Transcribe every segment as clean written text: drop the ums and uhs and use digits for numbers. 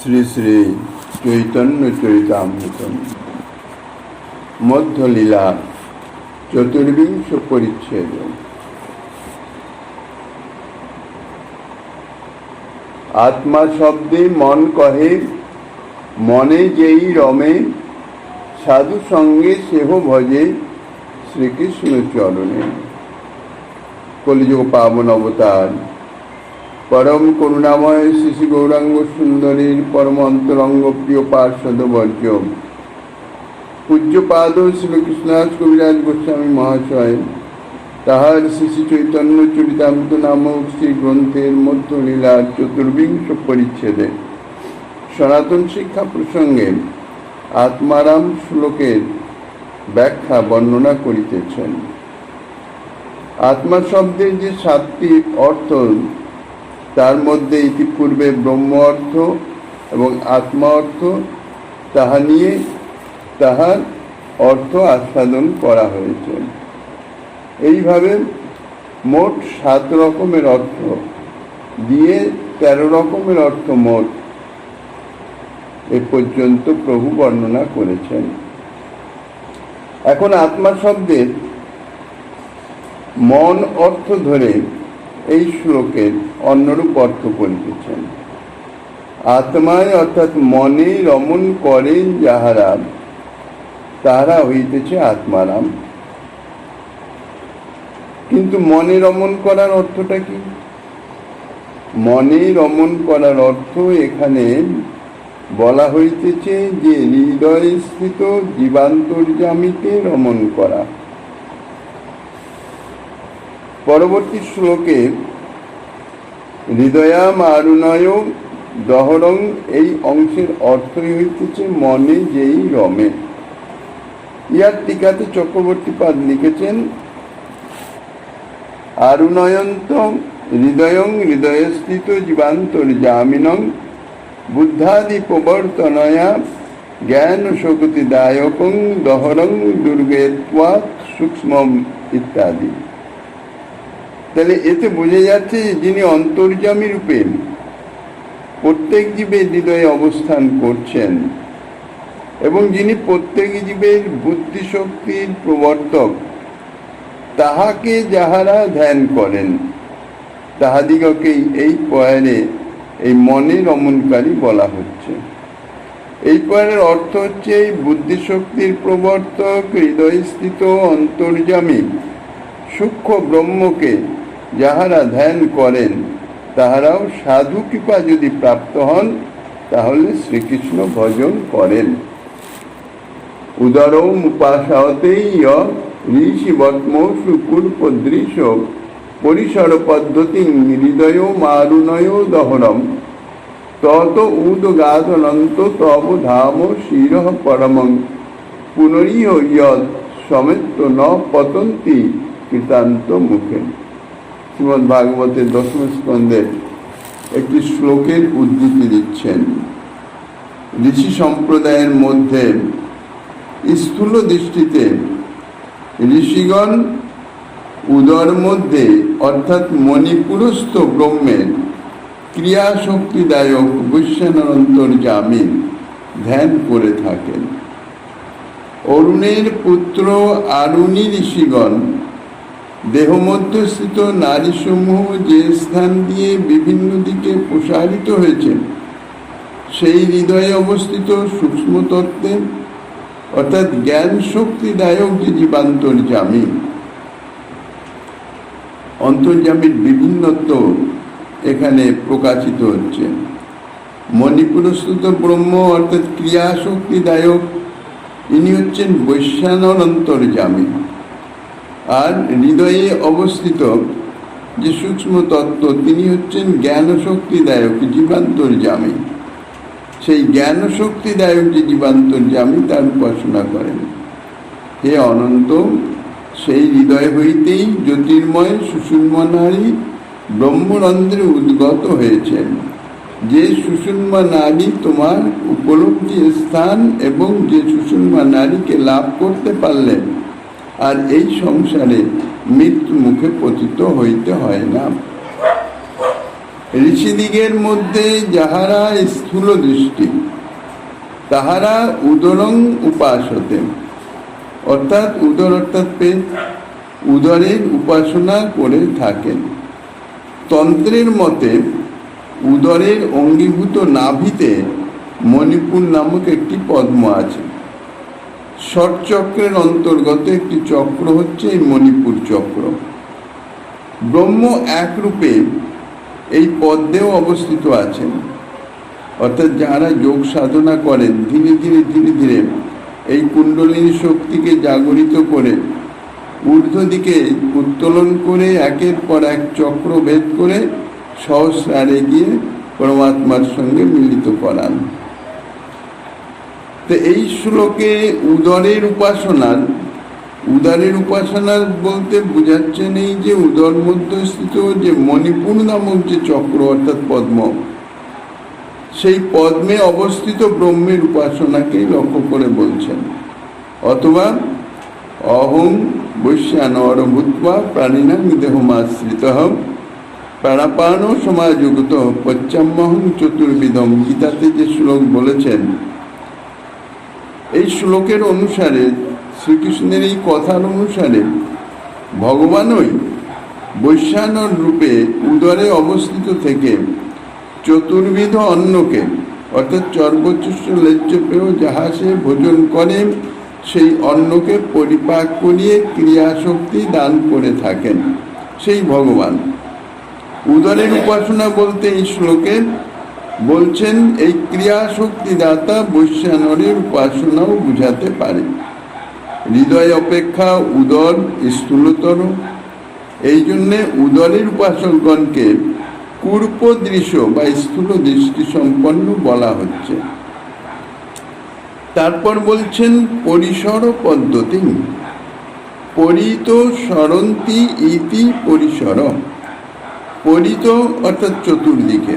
শ্রী শ্রী চৈতন্য চরিতামৃত মধ্যলীলা চতুর্বিংশ পরিচ্ছেদ। আত্মা শব্দে মন কহে, মনে যেই রমে, সাধু সঙ্গে সেহ ভজে শ্রীকৃষ্ণ চরণে। কলিযুগ পাবন অবতার পরম করুণাময় শ্রী শ্রী গৌরাঙ্গ সুন্দরীর পরম অন্তরঙ্গ প্রিয় পার্ষদ বর্জ্য পূজ্যপাদ শ্রীকৃষ্ণদাস কবিরাজ গোস্বামী মহাশয় তাহার শ্রী শ্রী চৈতন্য চরিতামৃত নামক শ্রী গ্রন্থের মধ্যলীলার চতুর্বিংশ পরিচ্ছেদে সনাতন শিক্ষা প্রসঙ্গে আত্মারাম শ্লোকের ব্যাখ্যা বর্ণনা করিতেছেন। আত্মা শব্দের যে 7টি অর্থ, তার মধ্যে ইতিপূর্বে ব্রহ্ম অর্থ এবং আত্মা অর্থ তাহা নিয়ে তাহার অর্থ আস্বাদন করা হয়েছে। এইভাবে মোট 7 রকমের অর্থ দিয়ে 13 রকমের অর্থ মোট এ পর্যন্ত প্রভু বর্ণনা করেছেন। এখন আত্মা শব্দের মন অর্থ ধরে এই শ্লোকের অন্যরূপ অর্থ করিতেছেন। আত্মায় অর্থাৎ মনে রমণ করেন যাহারা, তাহারা হইতেছে আত্মারাম। কিন্তু মনে রমণ করার অর্থটা কি? মনে রমণ করার অর্থ এখানে বলা হইতেছে যে হৃদয়ে স্থিত জীবান্তর্যামীকে রমণ করা। পরবর্তী শ্লোকে হৃদয়াম আরুণয় দহরং এই অংশের অর্থই হইতেছে মনে যেই রমে। ইহার টিকাতে চক্রবর্তীপাদ লিখেছেন, আরুণয়ন্ত হৃদয়ং হৃদয়স্থিত জীবান্তর্যামিনং বুদ্ধাদি প্রবর্তনয়া জ্ঞান শক্তিদায়কং দহরং দুর্গেত্বাৎ সূক্ষ্মম ইত্যাদি। তাহলে এতে বোঝা যাচ্ছে যে যিনি অন্তর্যামী রূপে প্রত্যেক জীবের হৃদয়ে অবস্থান করছেন এবং যিনি প্রত্যেক জীবের বুদ্ধিশক্তির প্রবর্তক, তাহাকে যাহারা ধ্যান করেন তাহাদিগকেই এই পয়ারে এই মনে রমণকারী বলা হচ্ছে। এই পয়ারের অর্থ হচ্ছে এই বুদ্ধিশক্তির প্রবর্তক হৃদয়স্থিত অন্তর্যামী সূক্ষ্ম ব্রহ্মকে যাহারা ধ্যান করেন তাহারাও সাধু কৃপা যদি প্রাপ্ত হন তাহলে শ্রীকৃষ্ণ ভজন করেন। উদরম উপাসতেই ঋষিবত্ম সুকুরপদৃশ পরিসর পদ্ধতি হৃদয় মারুণয় দহরম তত উদগাদনন্ত তব ধাম শির পরমং পুনরিহ ইয়ৎ সমেত ন পতন্তি কৃতান্ত মুখে। শ্রীমদ্ ভাগবতের 10ম স্কন্ধের একটি শ্লোকের উদ্ধৃতি দিচ্ছেন। ঋষি সম্প্রদায়ের মধ্যে স্থূল দৃষ্টিতে ঋষিগণ উদর মধ্যে অর্থাৎ মণিপুরস্থ ব্রহ্মের ক্রিয়াশক্তিদায়ক বৈশ্যানন্তর্যামী ধ্যান করে থাকেন। অরুণের পুত্র আরুণী ঋষিগণ দেহমধ্যস্থিত নারীসমূহ যে স্থান দিয়ে বিভিন্ন দিকে প্রসারিত হয়েছে সেই হৃদয়ে অবস্থিত সূক্ষ্ম তত্ত্বে অর্থাৎ জ্ঞান শক্তিদায়ক যে জীবান্তর্যামী, অন্তর্যামীর বিভিন্নত্ব এখানে প্রকাশিত হচ্ছে। মণিপুরস্থিত ব্রহ্ম অর্থাৎ ক্রিয়া শক্তিদায়ক, ইনি হচ্ছেন বৈশ্যানর অন্তর্যামী। আর হৃদয়ে অবস্থিত যে সূক্ষ্ম তত্ত্ব, তিনি হচ্ছেন জ্ঞান শক্তিদায়ক জীবান্তর্যামী। সেই জ্ঞান শক্তিদায়ক যে জীবান্তর্যামী তার উপাসনা করেন। হে অনন্ত, সেই হৃদয় হইতেই জ্যোতির্ময় সুষুম্না নারী ব্রহ্মরন্ধ্রে উদ্গত হয়েছেন। যে সুষুম্না নারী তোমার উপলব্ধি স্থান এবং যে সুষুম্না নারীকে লাভ করতে পারলেন আর এই সংসারে মৃত্যু মুখে পতিত হইতে হয় না। ঋষিদিগের মধ্যে যাহারা স্থূল দৃষ্টি তাহারা উদরং উপাসতে, অর্থাৎ উদর অর্থাৎ পেট, উদরের উপাসনা করে থাকেন। তন্ত্রের মতে উদরের অঙ্গীভূত নাভিতে মণিপুর নামক একটি পদ্ম আছে। ষটচক্রের অন্তর্গত একটি চক্র হচ্ছে এই মণিপুর চক্র। ব্রহ্ম একরূপে এই পদ্মেও অবস্থিত আছেন, অর্থাৎ যারা যোগ সাধনা করেন ধীরে ধীরে ধীরে ধীরে এই কুণ্ডলিনী শক্তিকে জাগরিত করে ঊর্ধ্ব দিকে উত্তোলন করে একের পর এক চক্র ভেদ করে সহস্রারে গিয়ে পরমাত্মার সঙ্গে মিলিত করান। তো এই শ্লোকে উদরের উপাসনার বলতে বোঝাচ্ছেন এই যে উদর মধ্যস্থিত যে মণিপুর নামক যে চক্র অর্থাৎ পদ্ম, সেই পদ্মে অবস্থিত ব্রহ্মের উপাসনাকেই লক্ষ্য করে বলছেন। অথবা অহং বৈশ্যানর ভূত্বা প্রাণিনাং দেহমাশ্রিত প্রাণাপান সমাযুক্ত পশ্চাম্যহং চতুর্বিধম, গীতাতে যে শ্লোক বলেছেন, এই শ্লোকের অনুসারে শ্রীকৃষ্ণের এই কথার অনুসারে ভগবানই বৈশ্যানর রূপে উদরে অবস্থিত থেকে চতুর্বিধ অন্নকে অর্থাৎ চর্বচুষ্য লেজ্জ পেয় যাহা সে ভোজন করে সেই অন্নকে পরিপাক করিয়ে ক্রিয়াশক্তি দান করে থাকেন সেই ভগবান। উদরের উপাসনা বলতে এই শ্লোকে বলছেন এই ক্রিয়াশক্তি দাতা বৈশ্যানরের উপাসনাও বুঝাতে পারে। হৃদয় অপেক্ষা উদর স্থূলতর, এই জন্যে উদরের উপাসকগণকে কূর্প দৃশ্য বা স্থূল দৃষ্টি সম্পন্ন বলা হচ্ছে। তারপর বলছেন পরিসর পদ্ধতি, পরিত সরন্তি ইতি পরিসর। পরিত অর্থাৎ চতুর্দিকে,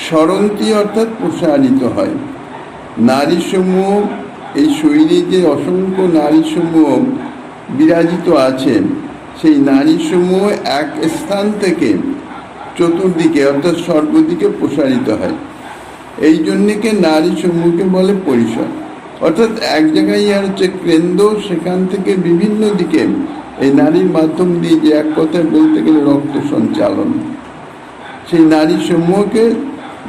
সরন্তি অর্থাৎ প্রসারিত হয়। নারীসমূহ, এই শরীরে যে অসংখ্য নারীসমূহ বিরাজিত আছেন, সেই নারীসমূহ এক স্থান থেকে চতুর্দিকে অর্থাৎ সর্বদিকে প্রসারিত হয়। এই জন্যকে নারীসমূহকে বলে পরিসর, অর্থাৎ এক জায়গায় আর হচ্ছে কেন্দ্র, সেখান থেকে বিভিন্ন দিকে এই নারীর মাধ্যম দিয়ে যে এক কথায় বলতে গেলে রক্ত সঞ্চালন, সেই নারীসমূহকে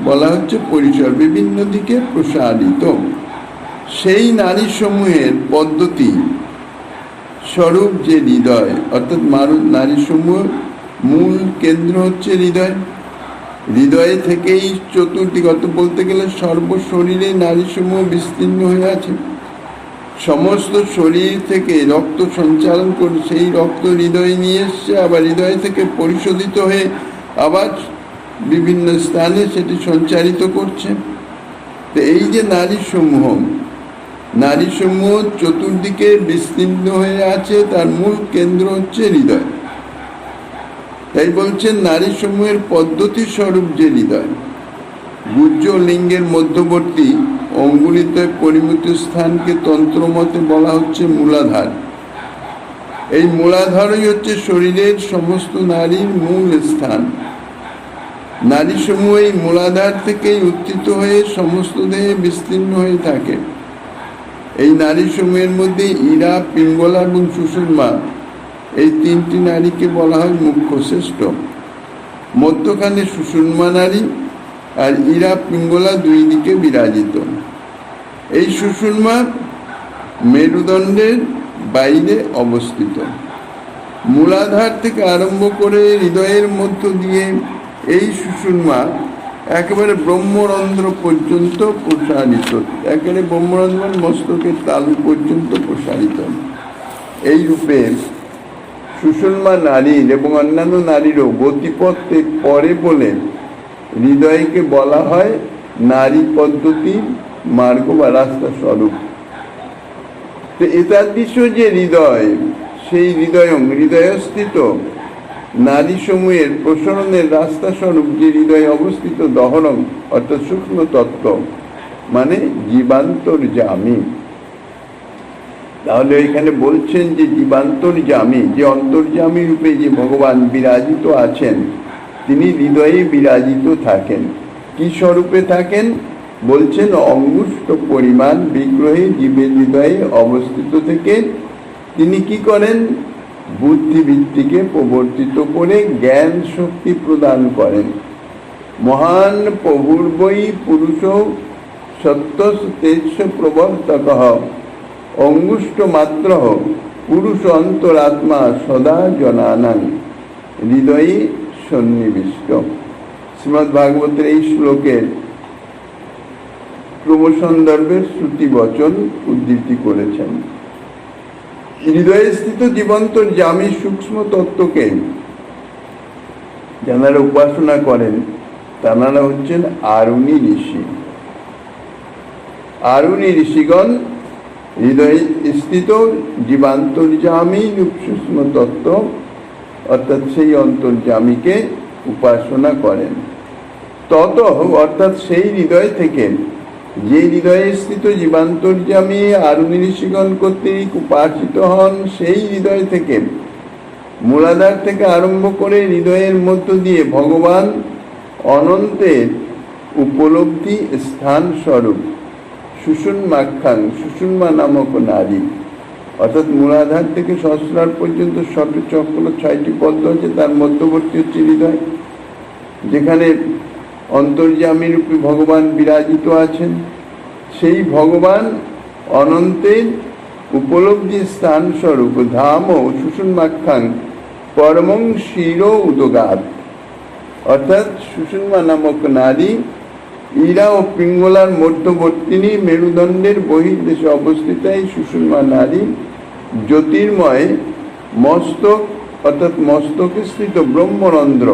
বলা হচ্ছে পরিসর, বিভিন্ন দিকে প্রসারিত। সেই নারীসমূহের পদ্ধতি স্বরূপ যে হৃদয়, অর্থাৎ নারীসমূহ মূল কেন্দ্র হচ্ছে হৃদয়। হৃদয়ে থেকেই চতুর্দিক অর্থ বলতে গেলে সর্বশরীরে নারীসমূহ বিস্তীর্ণ হয়ে আছে। সমস্ত শরীর থেকে রক্ত সঞ্চালন করে সেই রক্ত হৃদয়ে নিয়ে এসছে, আবার হৃদয় থেকে পরিশোধিত হয়ে আবার বিভিন্ন স্থানে সেটি সঞ্চারিত করছে। তো এই যে নারীসমূহ চতুর্দিকে বিস্তীর্ণ হয়ে আছে, তার মূল কেন্দ্র হচ্ছে হৃদয়। তাই বলছেন নারীসমূহের পদ্ধতি স্বরূপ যে হৃদয়, গুহ্য লিঙ্গের মধ্যবর্তী অঙ্গুলিতে পরিমিত স্থানকে তন্ত্রমতে বলা হচ্ছে মূলাধার। এই মূলাধারই হচ্ছে শরীরের সমস্ত নারীর মূল স্থান। নারীসমূহ এই মূলাধার থেকেই উত্থিত হয়ে সমস্ত দেহে বিস্তীর্ণ হয়ে থাকে। এই নারীসমূহের মধ্যে ইরা, পিঙ্গলা এবং সুষুম্না, এই তিনটি নারীকে বলা হয় মুখ্য শ্রেষ্ঠ। মধ্যখানে সুষুম্না নারী আর ইরা, পিঙ্গলা দুই দিকে বিরাজিত। এই সুষুম্না মেরুদণ্ডের বাইরে অবস্থিত। মূলাধার থেকে আরম্ভ করে হৃদয়ের মধ্য দিয়ে এই সুষুম্না একেবারে ব্রহ্মরন্ধ্র পর্যন্ত প্রসারিত, একেবারে ব্রহ্মরন্ধ্র মস্তকের তালু পর্যন্ত প্রসারিত। এই রূপে সুষুম্না নারীর এবং অন্যান্য নারীরও গতিপথে পরে বলে হৃদয়কে বলা হয় নারী পদ্ধতির মার্গ বা রাস্তা স্বরূপ। তো এতাদৃশ যে হৃদয়, সেই হৃদয়স্থিত নারীসমূহের প্রসারণের রাস্তা স্বরূপ যে হৃদয়ে অবস্থিত দহরং অর্থাৎ সূক্ষ্ম তত্ত্ব, মানে জীবান্তর্যামী। তাহলে এখানে বলছেন যে জীবান্তর্যামী, যে অন্তর্যামী রূপে যে ভগবান বিরাজিত আছেন, তিনি হৃদয়ে বিরাজিত থাকেন। কি স্বরূপে থাকেন বলছেন, অঙ্গুষ্ঠ পরিমাণ বিগ্রহে জীবের হৃদয়ে অবস্থিত থেকে তিনি কি করেন, বুদ্ধিবৃত্তিকে প্রবর্তিত করে জ্ঞান শক্তি প্রদান করেন। মহান প্রভুর্বৈ পুরুষ সত্যস তেজ প্রবর্তক অঙ্গুষ্ঠ মাত্র পুরুষ অন্তরাত্মা সদা জনানাং হৃদয়ে সন্নিবিষ্ট। শ্রীমদ্ ভাগবতের এই শ্লোকের ক্রমসন্দর্ভের শ্রুতি বচন উদ্ধৃতি করেছেন। হৃদয়ে স্থিত জীবন্ত জামি সূক্ষ্ম তত্ত্বকে যারা উপাসনা করেন তারা হচ্ছেন আরুণী ঋষি। আরুণী ঋষিগণ হৃদয়ে স্থিত জীবান্তর্যামী সূক্ষ্ম তত্ত্ব অর্থাৎ সেই অন্তর্যামীকে উপাসনা করেন। তত অর্থাৎ সেই হৃদয় থেকে, যে হৃদয়ে স্থিত জীবান্তর্যামী আরুণী ঋষিগণ কর্তৃক উপাসিত হন, সেই হৃদয় থেকে মূলাধার থেকে আরম্ভ করে হৃদয়ের মধ্য দিয়ে ভগবান অনন্তের উপলব্ধি স্থান স্বরূপ সুষুম্নাখ্যাং সুষুম্না নামক নারী, অর্থাৎ মূলাধার থেকে সহস্রার পর্যন্ত ষটচক্র 6টি পদ্ম আছে, তার মধ্যবর্তী হচ্ছে হৃদয়, যেখানে অন্তর্যামী রূপী ভগবান বিরাজিত আছেন। সেই ভগবান অনন্তের উপলব্ধি স্থান স্বরূপ ধাম ও সুষুম্নাখ্যাং পরমং শির উদগাত, অর্থাৎ সুষুম্না নামক নারী ইরা ও পিঙ্গলার মধ্যবর্তিনী মেরুদণ্ডের বহির্দেশে অবস্থিত এই সুষুম্না নারী জ্যোতির্ময় মস্তক অর্থাৎ মস্তকে স্থিত ব্রহ্মরন্ধ্র,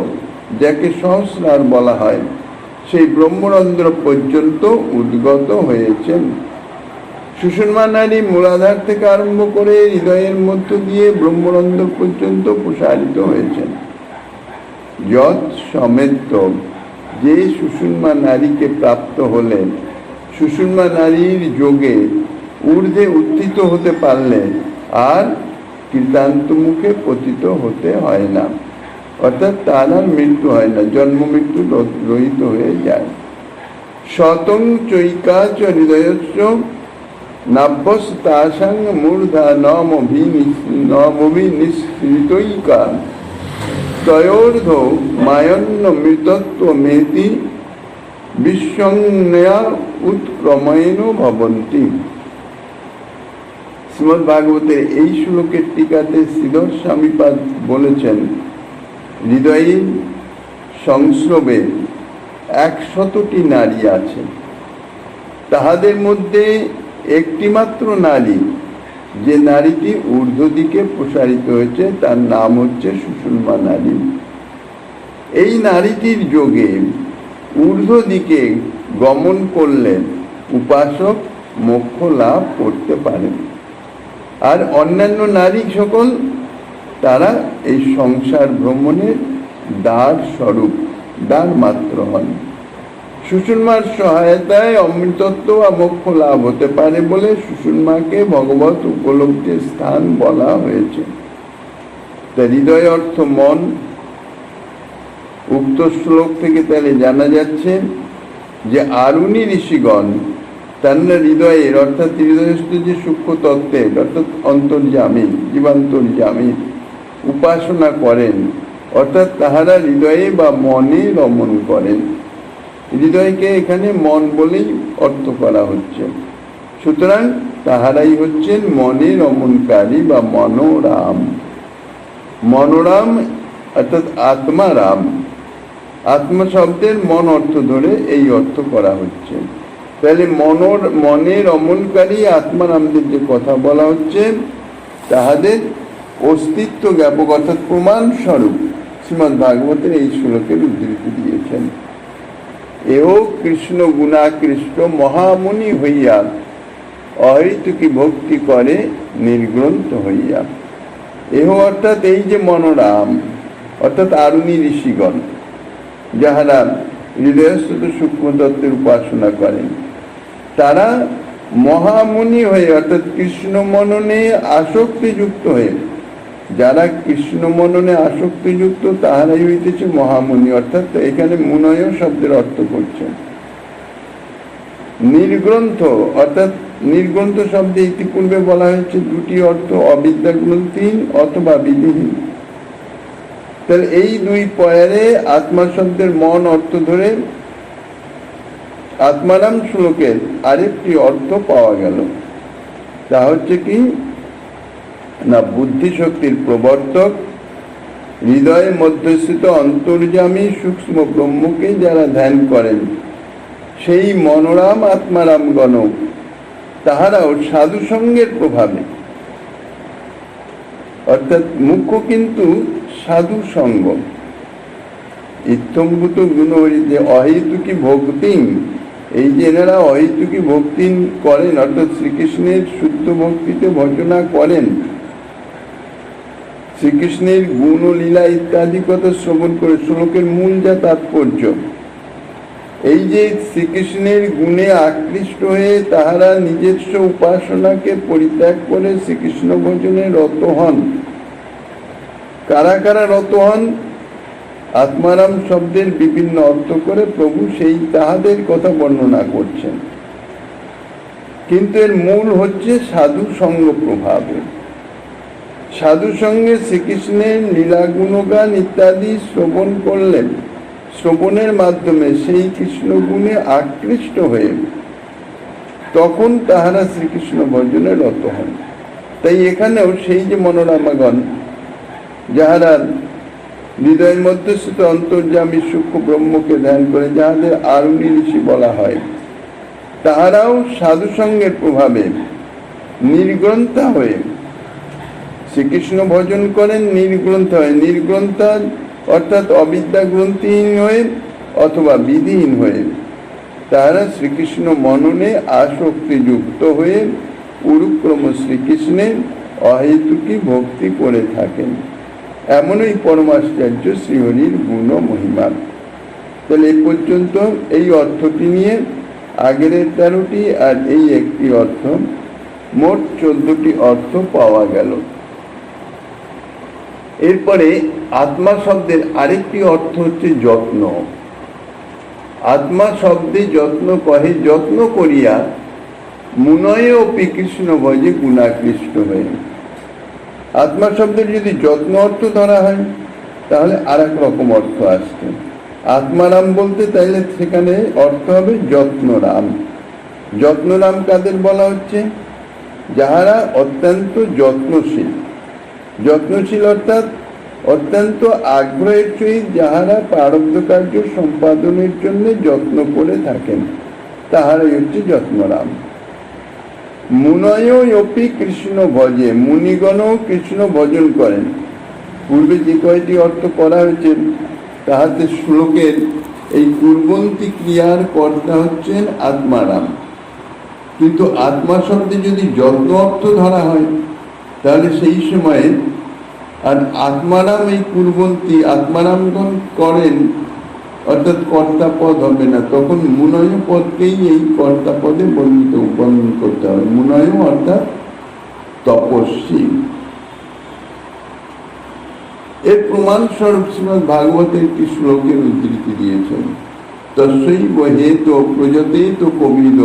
যাকে সহস্রার বলা হয়, সেই ব্রহ্মরন্ধ্র পর্যন্ত উদ্গত হয়েছেন। সুষুম্না নারী মূলাধার থেকে আরম্ভ করে হৃদয়ের মধ্য দিয়ে ব্রহ্মরন্ধ্র পর্যন্ত প্রসারিত হয়েছেন। যৎ সমেত, যে সুষুম্না নারীকে প্রাপ্ত হলেন, সুষুম্না নারীর যোগে ঊর্ধ্বে উত্থিত হতে পারলে আর কৃতান্ত মুখে পতিত হতে হয় না, অর্থাৎ তার আর মৃত্যু হয় না, জন্ম মৃত্যু রহিত হয়ে যায়। শতং চৈকাচ হৃদয়স্য নাভ্যস তাসাং মূর্ধা নমভিনিঃসৃতৈকা তয়োর্ধ মায়ন্ন মৃতত্ব মেতি বিশ্বংনয়া উৎক্রমেণ ভবন্তি। শ্রীমদ্ ভাগবতের এই শ্লোকের টিকাতে শ্রীধর স্বামীপাদ বলেছেন, হৃদয়ের সংস্রবে 100টি নারী আছে, তাহাদের মধ্যে একটি মাত্র নারী, যে নারীটি ঊর্ধ্ব দিকে প্রসারিত হয়েছে, তার নাম হচ্ছে সুষুম্না নারী। এই নারীটির যোগে ঊর্ধ্ব দিকে গমন করলে উপাসক মোক্ষ লাভ করতে পারেন, আর অন্যান্য নারী সকল তারা এই সংসার ভ্রমণের দ্বার স্বরূপ, দ্বার মাত্র হন। সুষুম্নার সহায়তায় অমৃতত্ব বা মোক্ষ লাভ হতে পারে বলে সুষুম্নাকে ভগবত উপলব্ধির স্থান বলা হয়েছে। তা হৃদয় অর্থ মন। উক্ত শ্লোক থেকে তাহলে জানা যাচ্ছে যে আরুণী ঋষিগণ তারা হৃদয়ের অর্থাৎ হৃদয়স্থ যে সূক্ষ্ম তত্ত্বের অর্থাৎ অন্তর্যামী জীবান্তর্যামী উপাসনা করেন, অর্থাৎ তাহারা হৃদয়ে বা মনে রমণ করেন। হৃদয়কে এখানে মন বলেই অর্থ করা হচ্ছে। সুতরাং তাহারাই হচ্ছেন মনে রমণকারী বা মনোরাম। মনোরাম অর্থাৎ আত্মারাম, আত্মা শব্দের মন অর্থ ধরে এই অর্থ করা হচ্ছে। তাহলে মনে রমণকারী আত্মারামদের যে কথা বলা হচ্ছে, তাহাদের অস্তিত্ব জ্ঞাপক অর্থাৎ প্রমাণ স্বরূপ শ্রীমদ্ ভাগবতের এই শ্লোকের উদ্ধৃতি দিয়েছেন। এহ কৃষ্ণ গুণাকৃষ্ট মহামুনি হইয়া অহৈতুকী ভক্তি করে নির্গ্রন্থ হইয়া। এহ অর্থাৎ এই যে মনোরাম অর্থাৎ আরুণী ঋষিগণ, যাহারা হৃদয়স্থ সূক্ষ্ম তত্ত্বের উপাসনা করেন, তারা মহামুনি হয়ে অর্থাৎ কৃষ্ণ মননে আসক্তিযুক্ত হয়ে যারা কৃষ্ণ মননে আসক্তিযুক্ত তাহারাই হইতেছে মহামুনি। অর্থাৎ এখানে মুনয় শব্দের অর্থ করছেন। নির্গ্রন্থ, অর্থাৎ নির্গ্রন্থ শব্দে ইতিপূর্বে বলা হয়েছে দুটি অর্থ, অবিদ্যা গ্রন্থহীন অথবা বিধিহীন। তাহলে এই দুই পয়ারে আত্মা শব্দের মন অর্থ ধরে আত্মারাম শ্লোকের আরেকটি অর্থ পাওয়া গেল। তা হচ্ছে কি না, বুদ্ধি শক্তির প্রবর্তক, হৃদয়ের মধ্যস্থিত অন্তর্যামী সূক্ষ্ম ব্রহ্মকে যারা ধ্যান করেন, সেই মনোরাম আত্মারাম গণ তাহারাও সাধু সঙ্গের প্রভাবে, অর্থাৎ মুখ্য কিন্তু সাধু সঙ্গ, ইত্যম্ভূত গুণ হরিতে অহেতুকি ভক্তি, এই যে এনারা অহেতুকি ভক্তি করেন, অর্থাৎ শ্রীকৃষ্ণের শুদ্ধ ভক্তিতে ভজনা করেন, শ্রীকৃষ্ণের গুণ ও লীলা ইত্যাদি কথা শ্রবণ করে, শ্লোকের মূল যা তাৎপর্য, এই যে শ্রীকৃষ্ণের গুণে আকৃষ্ট হয়ে তাহারা নিজস্ব উপাসনাকে পরিত্যাগ করে শ্রীকৃষ্ণ ভজনে রত হন। কারা কারা রত হন? আত্মারাম শব্দের বিভিন্ন অর্থ করে প্রভু সেই তাহাদের কথা বর্ণনা করছেন, কিন্তু এর মূল হচ্ছে সাধু সঙ্গ প্রভাবে। সাধু সঙ্গে শ্রীকৃষ্ণের লীলা গুণগান ইত্যাদি শ্রবণ করলেন, শ্রবণের মাধ্যমে সেই কৃষ্ণ গুণে আকৃষ্ট হয়ে তখন তাহারা শ্রীকৃষ্ণ ভজনে রত হন। তাই এখানেও সেই যে মনোরামাগণ যাহারা হৃদয়ের মধ্যস্থিত অন্তর্যামী সূক্ষ্ম ব্রহ্মকে ধ্যান করে, যাহাদের আরুণী ঋষি বলা হয়, তাহারাও সাধু সঙ্গের প্রভাবে নির্গ্রন্থা হয়ে শ্রীকৃষ্ণ ভজন করেন। নির্গ্রন্থ হয়ে, নির্গ্রন্থা অর্থাৎ অবিদ্যা গ্রন্থহীন হয়ে অথবা বিধিহীন হয়ে তাহারা শ্রীকৃষ্ণ মননে আসক্তিযুক্ত হয়ে উরুক্রম শ্রীকৃষ্ণের অহেতুকি ভক্তি করে থাকেন। এমনই পরমাশ্চর্য শ্রীহরির গুণ মহিমা। তাহলে এই পর্যন্ত এই অর্থটি নিয়ে আগের 13টি আর এই একটি অর্থ, মোট 14টি অর্থ পাওয়া গেল। এরপরে আত্মা শব্দের আরেকটি অর্থ হচ্ছে যত্ন। আত্মা শব্দে যত্ন কহে, যত্ন করিয়া মুনয়ে অপি কৃষ্ণ ভজে গুণাকৃষ্ট হয়ে। আত্মা শব্দের যদি যত্ন অর্থ ধরা হয় তাহলে আর এক রকম অর্থ আসছে। আত্মারাম বলতে তাইলে সেখানে অর্থ হবে যত্নরাম। যত্নরাম কাদের বলা হচ্ছে? যাহারা অত্যন্ত যত্নশীল। যত্নশীল অর্থাৎ অত্যন্ত আগ্রহের সহিত যাহারা প্রারব্ধ কার্য সম্পাদনের জন্য যত্ন করে থাকেন, তাহারাই হচ্ছে যত্নরাম। মুনয় অপি কৃষ্ণ ভজে, মুনিগণও কৃষ্ণ ভজন করেন। পূর্বে যে কয়টি অর্থ করা হয়েছে তাহাতে শ্লোকের এই পূর্বন্তী ক্রিয়ার কর্তা হচ্ছেন আত্মারাম। কিন্তু আত্মা শব্দে যদি যত্ন অর্থ ধরা হয় তাহলে সেই সময়ে আর আত্মারাম এই পূর্বন্তী আত্মারামগণ করেন, অর্থাৎ কর্তা পদ হবে না, তখন মুনয় পদকেই এই কর্তা পদে বর্ণন করতে হবে। মুনয় অর্থাৎ তপস্বী। এর প্রমাণ স্বরূপ শ্রীমদ্ ভাগবতে একটি শ্লোকের উদ্ধৃতি দিয়েছেন। তস্যৈব হেতো প্রজতে তো কবিদ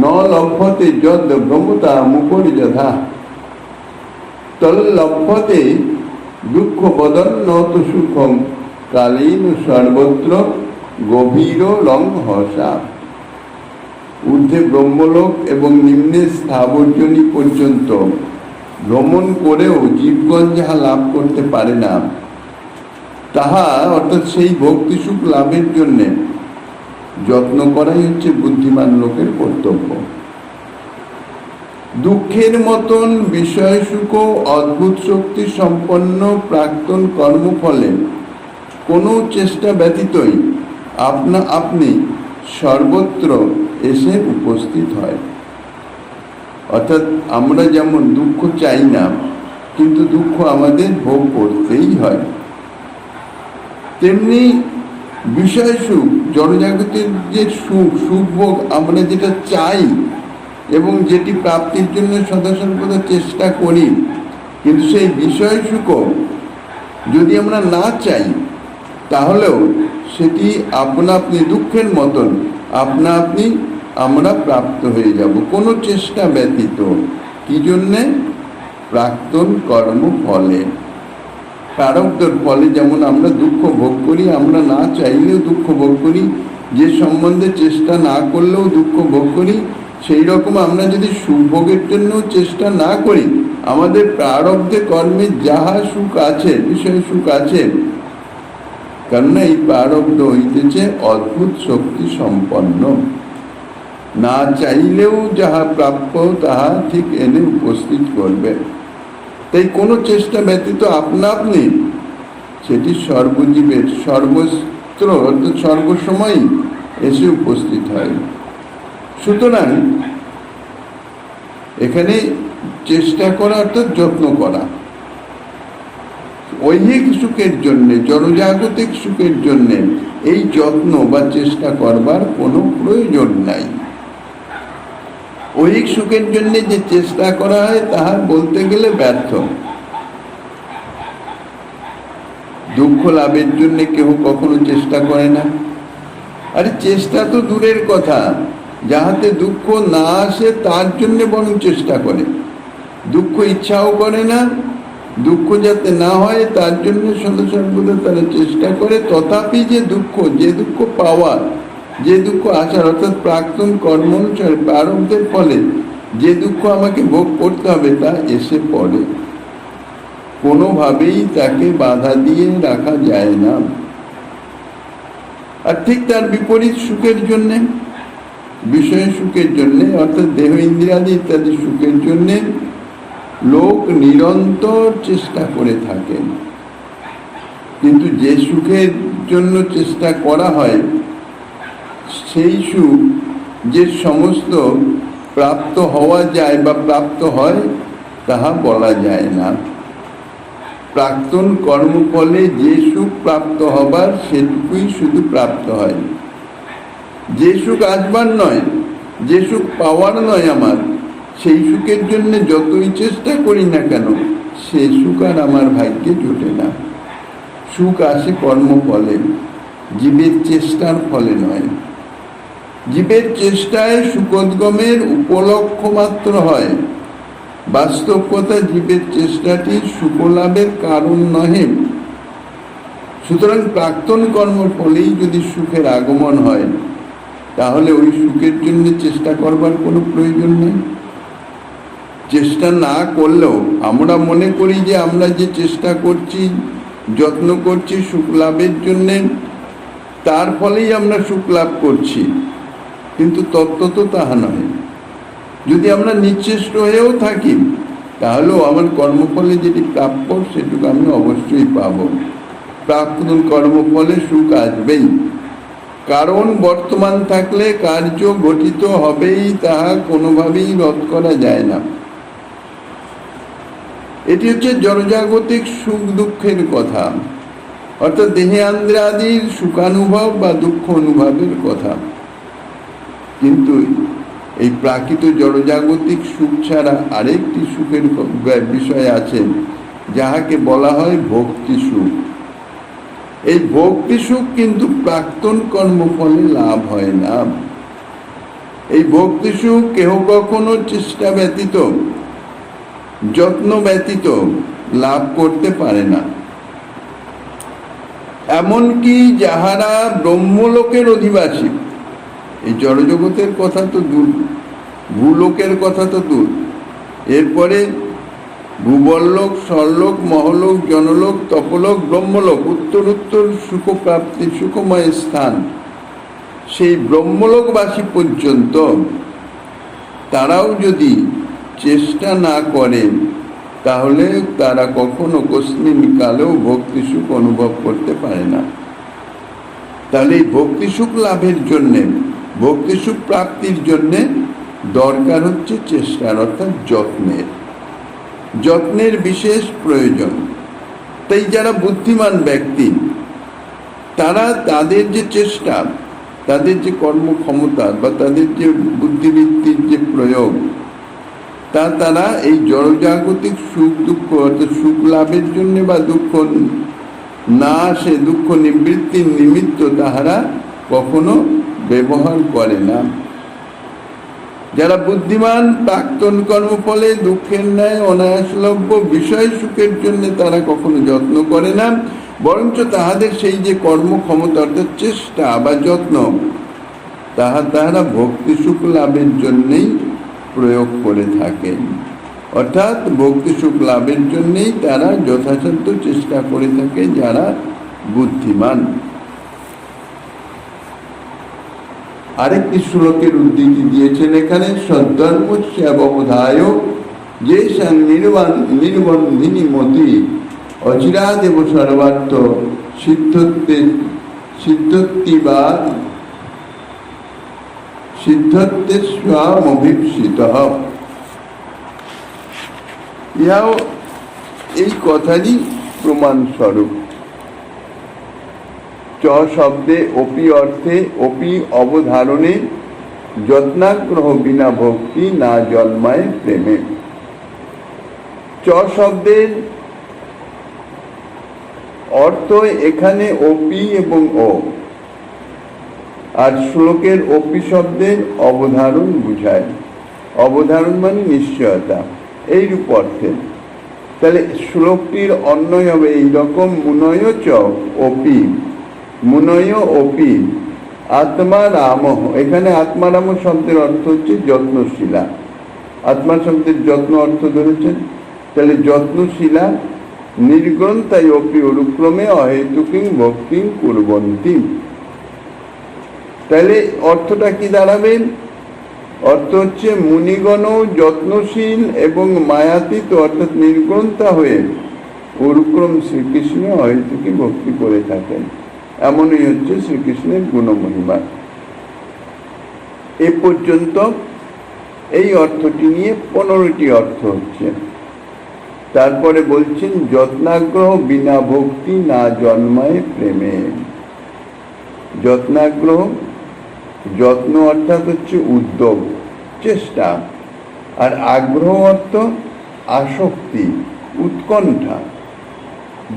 ন লভ্যতে যদ ব্রহ্মতা মুখরি যথা তল্লভ্যতে দুঃখ বদন্ন তো সুখম কালীন সর্বত্র গভীর লঙ্ঘসা। ঊর্ধ্বে ব্রহ্মলোক এবং নিম্নে স্থাবরজনী পর্যন্ত ভ্রমণ করেও জীবগণ যাহা লাভ করতে পারে না, তাহা অর্থাৎ সেই ভক্তি সুখ লাভের জন্যে যত্ন করাই হচ্ছে বুদ্ধিমান লোকের কর্তব্য। দুঃখের মতন বিষয় সুখ অদ্ভুত শক্তি সম্পন্ন প্রাক্তন কর্মফলে কোনো চেষ্টা ব্যতীতই আপনি সর্বত্র এসে উপস্থিত হয়। অর্থাৎ আমরা যেমন দুঃখ চাই না, কিন্তু দুঃখ আমাদের ভোগ করতেই হয়, তেমনি বিষয় সুখ, জড়জাগতের যে সুখ ভোগ আমরা যেটা চাই এবং যেটি প্রাপ্তির জন্য সদা সর্বদা চেষ্টা করি, কিন্তু সেই বিষয় সুখ যদি আমরা না চাই, তাহলেও সেটি আপনা আপনি দুঃখের মতন আপনা আপনি আমরা প্রাপ্ত হয়ে যাব, কোনো চেষ্টা ব্যতীত। কি জন্যে? প্রাক্তন কর্ম ফলে, প্রারব্ধের ফলে যেমন আমরা দুঃখ ভোগ করি, আমরা না চাইলেও দুঃখ ভোগ করি, যে সম্বন্ধে চেষ্টা না করলেও দুঃখ ভোগ করি, সেই রকম আমরা যদি সুভোগের জন্য চেষ্টা না করি, আমাদের প্রারব্ধে কর্মে যাহা সুখ আছে, বিষয় সুখ আছে, কেননা এই প্রারব্ধ হইতেছে অদ্ভুত শক্তি সম্পন্ন, না চাইলেও যাহা প্রাপ্য তাহা ঠিক এনে উপস্থিত করবে। তাই কোনো চেষ্টা ব্যতীত আপনা আপনি সেটি সর্বজীবের সর্বত্র অর্থাৎ সর্বসময় এসে উপস্থিত হয়। সুতরাং এখানে চেষ্টা করা অর্থাৎ যত্ন করা, ঐহিক সুখের জন্যে, জড়জাগতিক সুখের জন্যে এই যত্ন বা চেষ্টা করবার কোনো প্রয়োজন নাই। ঐহিক সুখের জন্য যে চেষ্টা করা হয় তাহা বলতে গেলে ব্যর্থ। দুঃখ লাভের জন্য কেউ কখনো চেষ্টা করে না। আরে চেষ্টা তো দূরের কথা, যাহাতে দুঃখ না আসে তার জন্য বরং চেষ্টা করে। দুঃখ ইচ্ছাও করে না, দুঃখ যাতে না হয় তার জন্য সর্বদা তারা চেষ্টা করে। তথাপি যে দুঃখ পাওয়ার, যে দুঃখ আসার অর্থাৎ প্রাক্তন কর্ম অনুসারে প্রারব্ধের ফলে যে দুঃখ আমাকে ভোগ করতে হবে তা এসে পড়ে, কোনোভাবেই তাকে বাধা দিয়ে রাখা যায় না। আর ঠিক তার বিপরীত সুখের জন্যে, বিষয় সুখের জন্যে অর্থাৎ দেহ ইন্দ্রিয়াদি ইত্যাদি সুখের জন্যে লোক নিরন্তর চেষ্টা করে থাকেন। কিন্তু যে সুখের জন্য চেষ্টা করা হয় সেই সুখ যে সমস্ত প্রাপ্ত হওয়া যায় বা প্রাপ্ত হয় তাহা বলা যায় না। প্রাক্তন কর্মফলে যে সুখ প্রাপ্ত হবার সেটুকুই শুধু প্রাপ্ত হয়। যে সুখ আসবার নয়, যে সুখ পাওয়ার নয় আমার, সেই সুখের জন্য যতই চেষ্টা করি না কেন সে সুখ আর আমার ভাগ্যে জোটে না। সুখ আসে কর্মফলে, জীবের চেষ্টার ফলে নয়। জীবের চেষ্টায় সুখোদ্গমের উপলক্ষ মাত্র হয়, বাস্তব কথা জীবের চেষ্টাটি সুখলাভের কারণ নহে। সুতরাং প্রাক্তন কর্মের ফলেই যদি সুখের আগমন হয় তাহলে ওই সুখের জন্য চেষ্টা করবার কোনো প্রয়োজন নেই। চেষ্টা না করলেও আমরা মনে করি যে আমরা যে চেষ্টা করছি, যত্ন করছি সুখ লাভের জন্যে, তার ফলেই আমরা সুখ লাভ করছি, কিন্তু তত্ত্ব তো তাহা নয়। যদি আমরা নিশ্চেষ্ট হয়েও থাকি তাহলেও আমার কর্মফলে যেটি প্রাপ্য সেটুকু আমি অবশ্যই পাব। প্রাক্তন কর্মফলে সুখ আসবেই, কারণ বর্তমান থাকলে কার্য গঠিত হবেই, তাহা কোনোভাবেই রদ করা যায় না। এটি হচ্ছে জড়জাগতিক সুখ দুঃখের কথা, অর্থাৎ দেহেন্দ্রিয়াদির সুখানুভব বা দুঃখ অনুভবের কথা। কিন্তু এই প্রাকৃত জড়জাগতিক সুখ ছাড়া আরেকটি সুখের বিষয় আছে, যাহাকে বলা হয় ভক্তি সুখ। এই ভক্তি সুখ কিন্তু প্রাক্তন কর্মফলে লাভ হয় না। এই ভক্তি সুখ কেহ কখনো চেষ্টা ব্যতীত, যত্ন ব্যতীত লাভ করতে পারে না। এমনকি যাহারা ব্রহ্মলোকের অধিবাসী, এই জড়জগতের কথা তো দূর, ভূলোকের কথা তো দূর, এরপরে ভূবরলোক, স্বর্লোক, মহলোক, জনলোক, তপলোক, ব্রহ্মলোক, উত্তরোত্তর সুখপ্রাপ্তির সুখময় স্থান, সেই ব্রহ্মলোকবাসী পর্যন্ত তারাও যদি চেষ্টা না করে তাহলে তারা কখনো কস্মিন কালেও ভক্তি সুখ অনুভব করতে পারে না। তাহলে এই ভক্তি সুখ লাভের জন্যে, ভক্তি সুখ প্রাপ্তির জন্যে দরকার হচ্ছে চেষ্টার অর্থাৎ যত্নের বিশেষ প্রয়োজন। তাই যারা বুদ্ধিমান ব্যক্তি তারা তাদের যে চেষ্টা, তাদের যে কর্মক্ষমতা বা তাদের যে বুদ্ধিবৃত্তির যে প্রয়োগ, তারা এই জড়জাগতিক সুখ দুঃখ অর্থাৎ সুখ লাভের জন্য বা দুঃখ না আসে, দুঃখ নিবৃত্তির নিমিত্ত তাহারা কখনো ব্যবহার করে না। যারা বুদ্ধিমান প্রাক্তন কর্মফলে দুঃখের ন্যায় অনায়াসলভ্য বিষয় সুখের জন্য তারা কখনো যত্ন করে না, বরঞ্চ তাহাদের সেই যে কর্মক্ষমতা অর্থাৎ চেষ্টা বা যত্ন তাহারা ভক্তি সুখ লাভের জন্যেই প্রয়োগ করে থাকেন। অর্থাৎ ভক্তি সুখ লাভের জন্যেই তারা যথাসাধ্য চেষ্টা করে থাকে যারা বুদ্ধিমান। আরেকটি শ্লোকের উদ্ধৃতি দিয়েছেন এখানে, সদ্ধর্মস্যাববোধায় যে নির্বন্ধিনী মতি অচিরাদেব সর্বার্থ সিদ্ধত্বেস্বামভিপ্সিতঃ। ইহাও এই কথারই প্রমাণ স্বরূপ। চ শব্দে অপি অর্থে অপি অবধারণে যত্নাগ্রহ বিনা ভক্তি না জন্মায় প্রেমে। চ শব্দের অর্থ এখানে অপি এবং ও, আর শ্লোকের অপি শব্দের অবধারণ বুঝায়। অবধারণ মানে নিশ্চয়তা, এইরূপ অর্থে। তাহলে শ্লোকটির অন্বয় হবে এইরকম, মুনয় চ অপি, মুনয় অপি আত্মারাম। এখানে আত্মারাম শব্দের অর্থ হচ্ছে যত্নশীলা। আত্মা শব্দের যত্ন অর্থ ধরেছেন, তাহলে যত্নশীলা নির্গ্রন্থায় অপি অনুক্রমে অহেতুকিং ভক্তিং কুর্বন্তি। তাহলে অর্থটা কি দাঁড়াবে? অর্থ হচ্ছে মুনিগণ যত্নশীল এবং মায়াতীত অর্থাৎ নির্গ্রন্থা হয়ে অনুক্রম শ্রীকৃষ্ণ অহেতুকি ভক্তি করে থাকেন। এমনই হচ্ছে শ্রীকৃষ্ণের গুণমহিমা। এ পর্যন্ত এই অর্থটি নিয়ে 15টি অর্থ হচ্ছে। তারপরে বলছেন যত্নাগ্রহ বিনা ভক্তি না জন্মায় প্রেমে। যত্নাগ্রহ, যত্ন অর্থাৎ হচ্ছে উদ্যোগ, চেষ্টা, আর আগ্রহ অর্থ আসক্তি, উৎকণ্ঠা।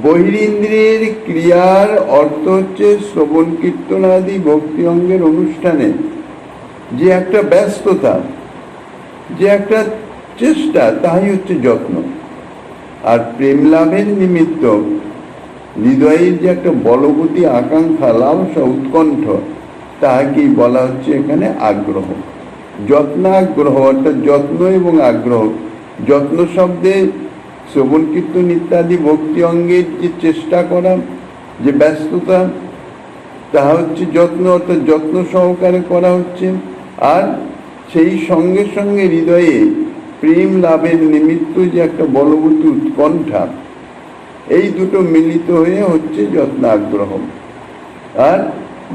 বহিরিন্দ্রিয়ের ক্রিয়ার অর্থ হচ্ছে শ্রবণ কীর্তনাদি ভক্তি অঙ্গের অনুষ্ঠানে যে একটা ব্যস্ততা, যে একটা চেষ্টা, তাই হচ্ছে যত্ন। আর প্রেম লাভের নিমিত্ত হৃদয়ের যে একটা বলবতী আকাঙ্ক্ষা, লালসা, উৎকণ্ঠ, তাহাকেই বলা হচ্ছে এখানে আগ্রহ। যত্নাগ্রহ অর্থাৎ যত্ন এবং আগ্রহ। যত্ন শব্দে শ্রবণ কীর্তন ইত্যাদি ভক্তি অঙ্গের যে চেষ্টা করা, যে ব্যস্ততা, তাহা হচ্ছে যত্ন, অর্থাৎ যত্ন সহকারে করা হচ্ছে। আর সেই সঙ্গে সঙ্গে হৃদয়ে প্রেম লাভের নিমিত্ত যে একটা বলবতী উৎকণ্ঠা, এই দুটো মিলিত হয়ে হচ্ছে যত্নাগ্রহ। আর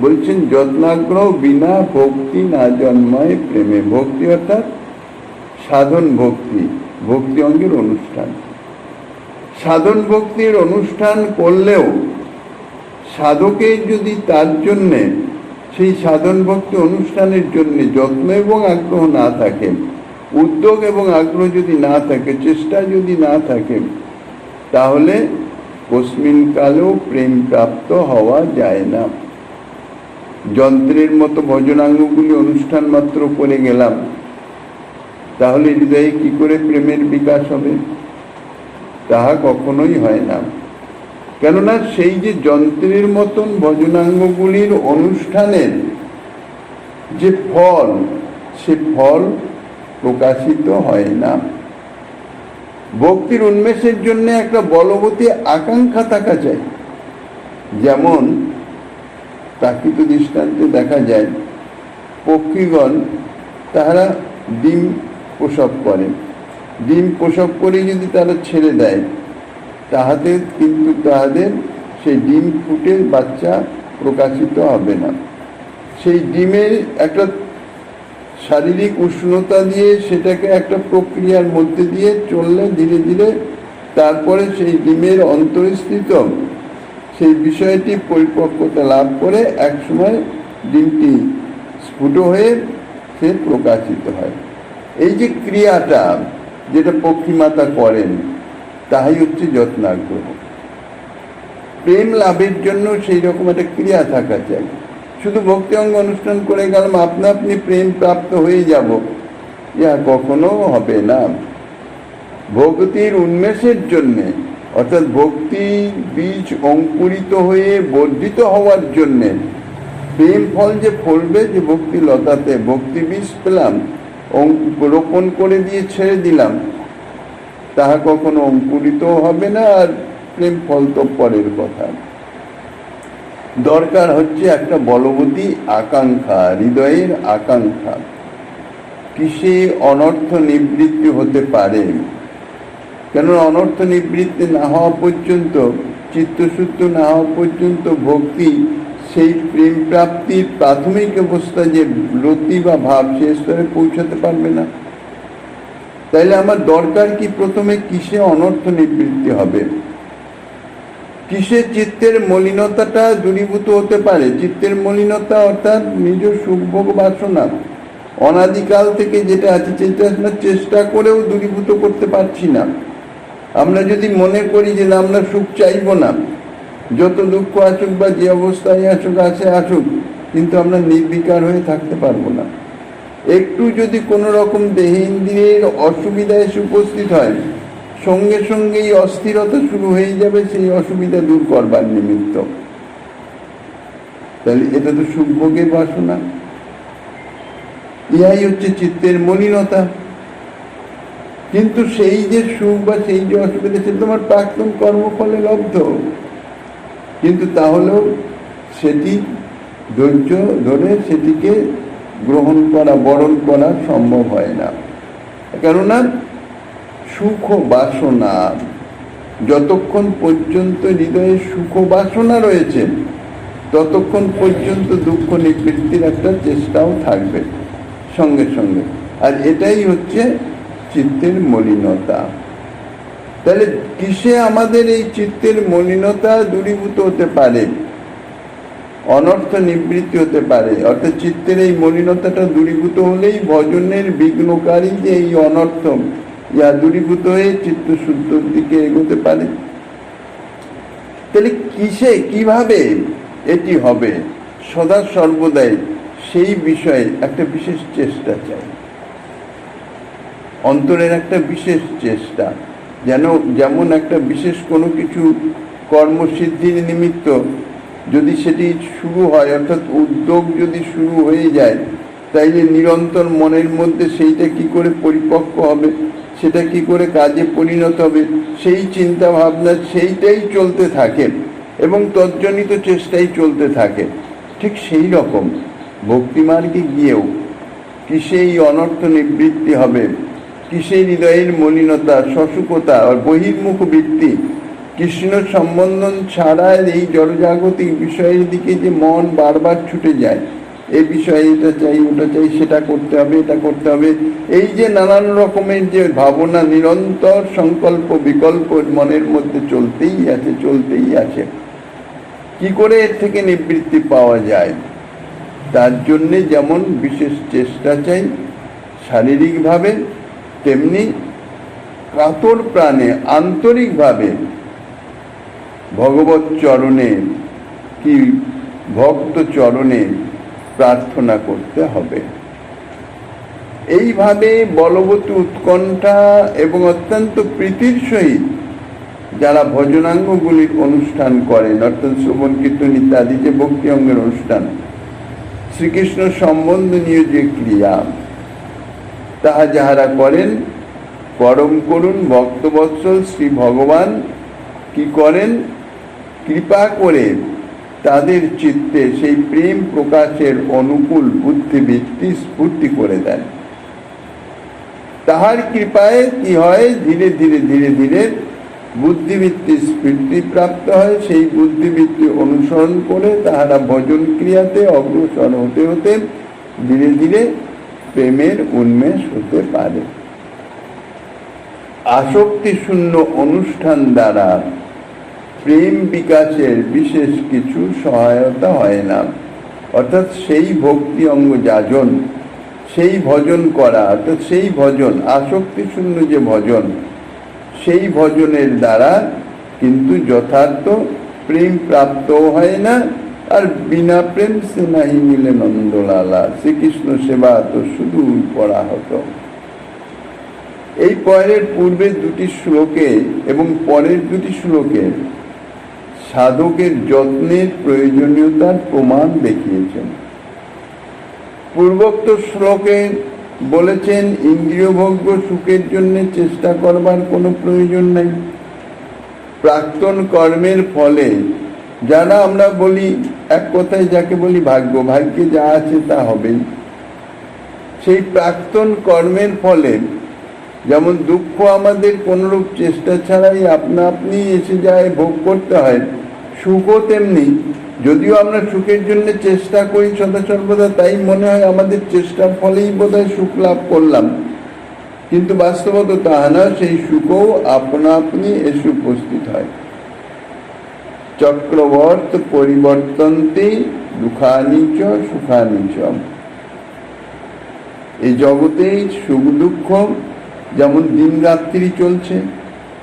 বলছেন যত্নাগ্রহ বিনা ভক্তি না জন্মায় প্রেমে। ভক্তি অর্থাৎ সাধন ভক্তি, ভক্তি অঙ্গের অনুষ্ঠান। সাধন ভক্তির অনুষ্ঠান করলেও সাধকের যদি তার জন্যে, সেই সাধন ভক্তি অনুষ্ঠানের জন্য যত্ন এবং আগ্রহ না থাকে, উদ্যোগ এবং আগ্রহ যদি না থাকে, চেষ্টা যদি না থাকে, তাহলে কস্মিন কালেও প্রেম প্রাপ্ত হওয়া যায় না। যন্ত্রের মতো ভজনাঙ্গগুলি অনুষ্ঠান মাত্র করে গেলাম, তাহলে হৃদয়ে কি করে প্রেমের বিকাশ হবে? তাহা কখনোই হয় না। কেননা সেই যে যন্ত্রের মতন ভজনাঙ্গগুলির অনুষ্ঠানের যে ফল, সে ফল প্রকাশিত হয় না। ভক্তির উন্মেষের জন্য একটা বলবতী আকাঙ্ক্ষা থাকা চাই। যেমন প্রাকৃত দৃষ্টান্তে দেখা যায়, পক্ষীগণ তাহারা ডিম প্রসব করে। ডিম প্রসব করে যদি তারা ছেড়ে দেয়, তাহাদের কিন্তু তাহাদের সেই ডিম ফুটে বাচ্চা প্রকাশিত হবে না। সেই ডিমের একটা শারীরিক উষ্ণতা দিয়ে, সেটাকে একটা প্রক্রিয়ার মধ্যে দিয়ে চললে ধীরে ধীরে তারপরে সেই ডিমের অন্তর্স্থিত সেই বিষয়টি পরিপক্কতা লাভ করে একসময় ডিমটি স্ফুট হয়ে সে প্রকাশিত হয়। এই যে ক্রিয়াটা, যেটা পক্ষীমাতা করেন, তাহাই হচ্ছে যত্নাগ্রহ। প্রেম লাভের জন্য সেই রকম একটা ক্রিয়া থাকা চাই। শুধু ভক্তি অঙ্গ অনুষ্ঠান করে গেলাম, আপনা আপনি প্রেম প্রাপ্ত হয়ে যাব, ইহা কখনো হবে না। ভক্তির উন্মেষের জন্যে, অর্থাৎ ভক্তির বীজ অঙ্কুরিত হয়ে বর্ধিত হওয়ার জন্যে, প্রেম ফল যে ফলবে, যে ভক্তি লতাতে ভক্তি বীজ পেলাম, রোপণ করে দিয়ে ছেড়ে দিলাম, তাহা কখনো অঙ্কুরিত হবে না। আর প্রেম ফল তো পরের কথা। দরকার হচ্ছে একটা বলবতী আকাঙ্ক্ষা, হৃদয়ের আকাঙ্ক্ষা। কিসে অনর্থ নিবৃত্তি হতে পারে? কেন অনর্থ নিবৃত্তি না হওয়া পর্যন্ত, চিত্তশুদ্ধ না হওয়া পর্যন্ত ভক্তি সেই প্রেম প্রাপ্তির প্রাথমিক অবস্থা যে রতি বা ভাব, সে স্তরে পৌঁছাতে পারবে না। তাইলে আমার দরকার কি? প্রথমে কিসে অনর্থ নিবৃত্তি হবে? কিসে চিত্তের মলিনতাটা দূরীভূত হতে পারে? চিত্তের মলিনতা অর্থাৎ নিজ সুখভোগ বাসনা, অনাদিকাল থেকে যেটা আছে, সেটা আমরা চেষ্টা করেও দূরীভূত করতে পারছি না। আমরা যদি মনে করি যে আমরা সুখ চাইব না, যত দুঃখ আসুক বা যে অবস্থায় আসুক, আসুক, কিন্তু আমরা নির্বিকার হয়ে থাকতে পারবো না। একটু যদি কোনো রকম দেহে ইন্দ্রিয়ের অসুবিধা এসে উপস্থিত হয়, সঙ্গে সঙ্গে এই অস্থিরতা শুরু হয়ে যাবে সেই অসুবিধা দূর করবার নিমিত্ত। তাহলে এটা তো সুখভোগের বাসনা, ইহাই হচ্ছে চিত্তের মলিনতা। কিন্তু সেই যে সুখ বা সেই যে অসুবিধা, সেটা তোমার প্রাক্তন কর্মফলে লব্ধ, কিন্তু তাহলেও সেটি ধৈর্য ধরে সেটিকে গ্রহণ করা, বরণ করা সম্ভব হয় না। কেননা সুখ বাসনা, যতক্ষণ পর্যন্ত হৃদয়ে সুখ বাসনা রয়েছে, ততক্ষণ পর্যন্ত দুঃখ নিবৃত্তির একটা চেষ্টাও থাকবে সঙ্গে সঙ্গে। আর এটাই হচ্ছে চিত্তের মলিনতা। তাহলে কিসে আমাদের এই চিত্তের মলিনতা দূরীভূত হতে পারে, অনর্থ নিবৃত্তি হতে পারে? অর্থাৎ চিত্তের এই মলিনতাটা দূরীভূত হলেই ভজনের বিঘ্নকারী যে এই অনর্থ, ইহা দূরীভূত হয়ে চিত্ত শুদ্ধর দিকে এগোতে পারে। তাহলে কিসে, কিভাবে এটি হবে? সদা সর্বদাই সেই বিষয়ে একটা বিশেষ চেষ্টা চাই, অন্তরের একটা বিশেষ চেষ্টা। যেমন একটা বিশেষ কোনো কিছু কর্মসিদ্ধির নিমিত্ত যদি সেটি শুরু হয়, অর্থাৎ উদ্যোগ যদি শুরু হয়ে যায়, তাইলে নিরন্তর মনের মধ্যে সেইটা কি করে পরিপক্ক হবে, সেটা কি করে কাজে পরিণত হবে, সেই চিন্তা ভাবনা সেইটাই চলতে থাকে এবং তজ্জনিত চেষ্টাই চলতে থাকে। ঠিক সেই রকম ভক্তিমার্গে গিয়েও কিসে এই অনর্থ নিবৃত্তি হবে, কিসে হৃদয়ের মলিনতা, শশুকতা আর বহির্মুখ বৃত্তি, কৃষ্ণ সম্বন্ধন ছাড়া এই জড়জাগতিক বিষয়ের দিকে যে মন বারবার ছুটে যায়, এ বিষয়ে এটা চাই, ওটা চাই, সেটা করতে হবে, এটা করতে হবে, এই যে নানান রকমের যে ভাবনা, নিরন্তর সংকল্প বিকল্প মনের মধ্যে চলতেই আছে। কি করে এর থেকে নিবৃত্তি পাওয়া যায়? তার জন্যে যেমন বিশেষ চেষ্টা চাই শারীরিকভাবে, তেমনি কাতর প্রাণে আন্তরিকভাবে ভগবত চরণে কি ভক্ত চরণে প্রার্থনা করতে হবে। এইভাবে বলবতী উৎকণ্ঠা এবং অত্যন্ত প্রীতির সহিত যারা ভজনাঙ্গগুলির অনুষ্ঠান করেন, অর্থাৎ শ্রবণ কীর্তন ইত্যাদি যে ভক্তি অঙ্গের অনুষ্ঠান, শ্রীকৃষ্ণ সম্বন্ধনীয় যে ক্রিয়া, তাহা যাহারা করেন, পরম করুণ ভক্তবৎসল শ্রী ভগবান কি করেন? কৃপা করে তাদের চিত্তে সেই প্রেম প্রকাশের অনুকূল বুদ্ধিবৃত্তি স্ফূর্তি করে দেন। তাহার কৃপায় কি হয়? ধীরে ধীরে ধীরে ধীরে বুদ্ধিবৃত্তি স্ফূর্তি প্রাপ্ত হয়। সেই বুদ্ধিবৃত্তি অনুসরণ করে তাহারা ভজন ক্রিয়াতে অগ্রসর হতে হতে ধীরে ধীরে প্রেমের উন্মেষ হতে পারে। আসক্তি শূন্য অনুষ্ঠান দ্বারা প্রেম বিকাশের বিশেষ কিছু সহায়তা হয় না। অর্থাৎ সেই ভক্তি অঙ্গ যাজন, সেই ভজন করা, অর্থাৎ সেই ভজন আসক্তি শূন্য যে ভজন, সেই ভজনের দ্বারা কিন্তু যথার্থ প্রেম প্রাপ্ত হয় না। আর বিনা প্রেম সে নাহি মিলে নন্দলালা, শ্রীকৃষ্ণ সেবা তো শুধু পড়া হতো। এই পরের পূর্বের দুটি শ্লোকে এবং পরের দুটি শ্লোকে সাধকের যত্নের প্রয়োজনীয়তার প্রমাণ দেখিয়েছেন। পূর্বোক্ত শ্লোকে বলেছেন ইন্দ্রিয়ভোগ্য সুখের জন্য চেষ্টা করবার কোনো প্রয়োজন নেই। প্রাক্তন কর্মের ফলে যারা আমরা বলি, এক কথায় যাকে বলি ভাগ্য, ভাগ্যে যা আছে তা হবেই, সেই প্রাক্তন কর্মের ফলে যেমন দুঃখ আমাদের কোনরূপ চেষ্টা ছাড়াই আপনা আপনি এসে যায়, ভোগ করতে হয়, সুখও তেমনি। যদিও আমরা সুখের জন্য চেষ্টা করি সদা সর্বদা, তাই মনে হয় আমাদের চেষ্টার ফলেই বোধহয় সুখ লাভ করলাম, কিন্তু বাস্তবত তাহা না, সেই সুখও আপনা আপনি এসে উপস্থিত হয়। চক্রবর্ত পরিবর্তন্তে দুঃখানি চ সুখানি চ। এই জগতে সুখ দুঃখ যেমন দিন রাত্রি চলছে,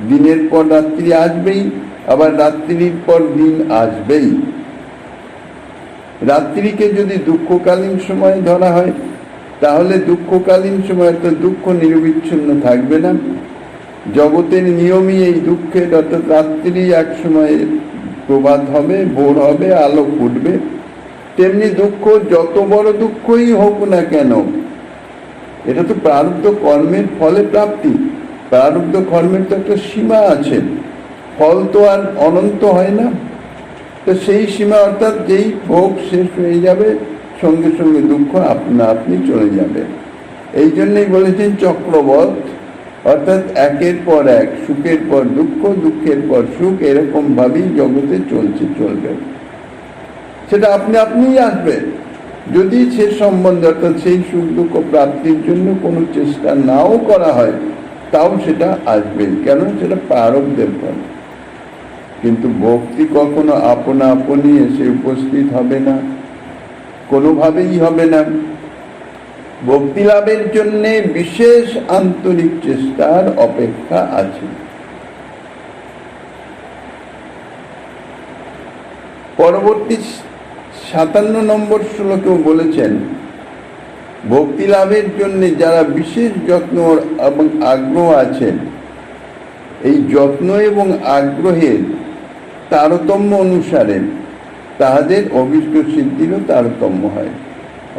দিনের পর রাত্রি আসবেই, আবার রাত্রির পর দিন আসবেই। রাত্রিকে যদি দুঃখকালীন সময় ধরা হয়, তাহলে দুঃখকালীন সময় তো দুঃখ নিরবিচ্ছিন্ন থাকবে না। জগতের নিয়মই এই দুঃখের, অর্থাৎ রাত্রি এক সময় প্রভাত হবে, ভোর হবে, আলো ফুটবে। তেমনি দুঃখ যত বড় দুঃখই হোক না কেন, এটা তো প্রারব্ধ কর্মের ফলে প্রাপ্তি। প্রারব্ধ কর্মের তো একটা সীমা আছে, ফল তো আর অনন্ত হয় না। তো সেই সীমা, অর্থাৎ যেই ভোগ শেষ হয়ে যাবে সঙ্গে সঙ্গে দুঃখ আপনা আপনি চলে যাবে। এই জন্যই বলেছেন চক্রবৎ, অর্থাৎ একের পর এক, সুখের পর দুঃখ, দুঃখের পর সুখ, এরকম ভাবেই জগতে চলবে। সেটা আপনি আপনিই আসবে যদি সে সম্বন্ধে, অর্থাৎ সেই সুখ দুঃখ প্রাপ্তির জন্য কোনো চেষ্টা নাও করা হয়, তাও সেটা আসবে। কেন? সেটা প্রারব্ধের ফল। কিন্তু ভক্তি কখনো আপনা আপনি এসে উপস্থিত হবে না, কোনোভাবেই হবে না। ভক্তি লাভের জন্য বিশেষ আন্তরিক চেষ্টার অপেক্ষা আছে। পরবর্তী 57 নম্বর শ্লোকেও বলেছেন, ভক্তি লাভের জন্য যারা বিশেষ যত্ন এবং আগ্রহ আছেন, এই যত্ন এবং আগ্রহের তারতম্য অনুসারে তাহাদের অভীষ্ট সিদ্ধিরও তারতম্য হয়।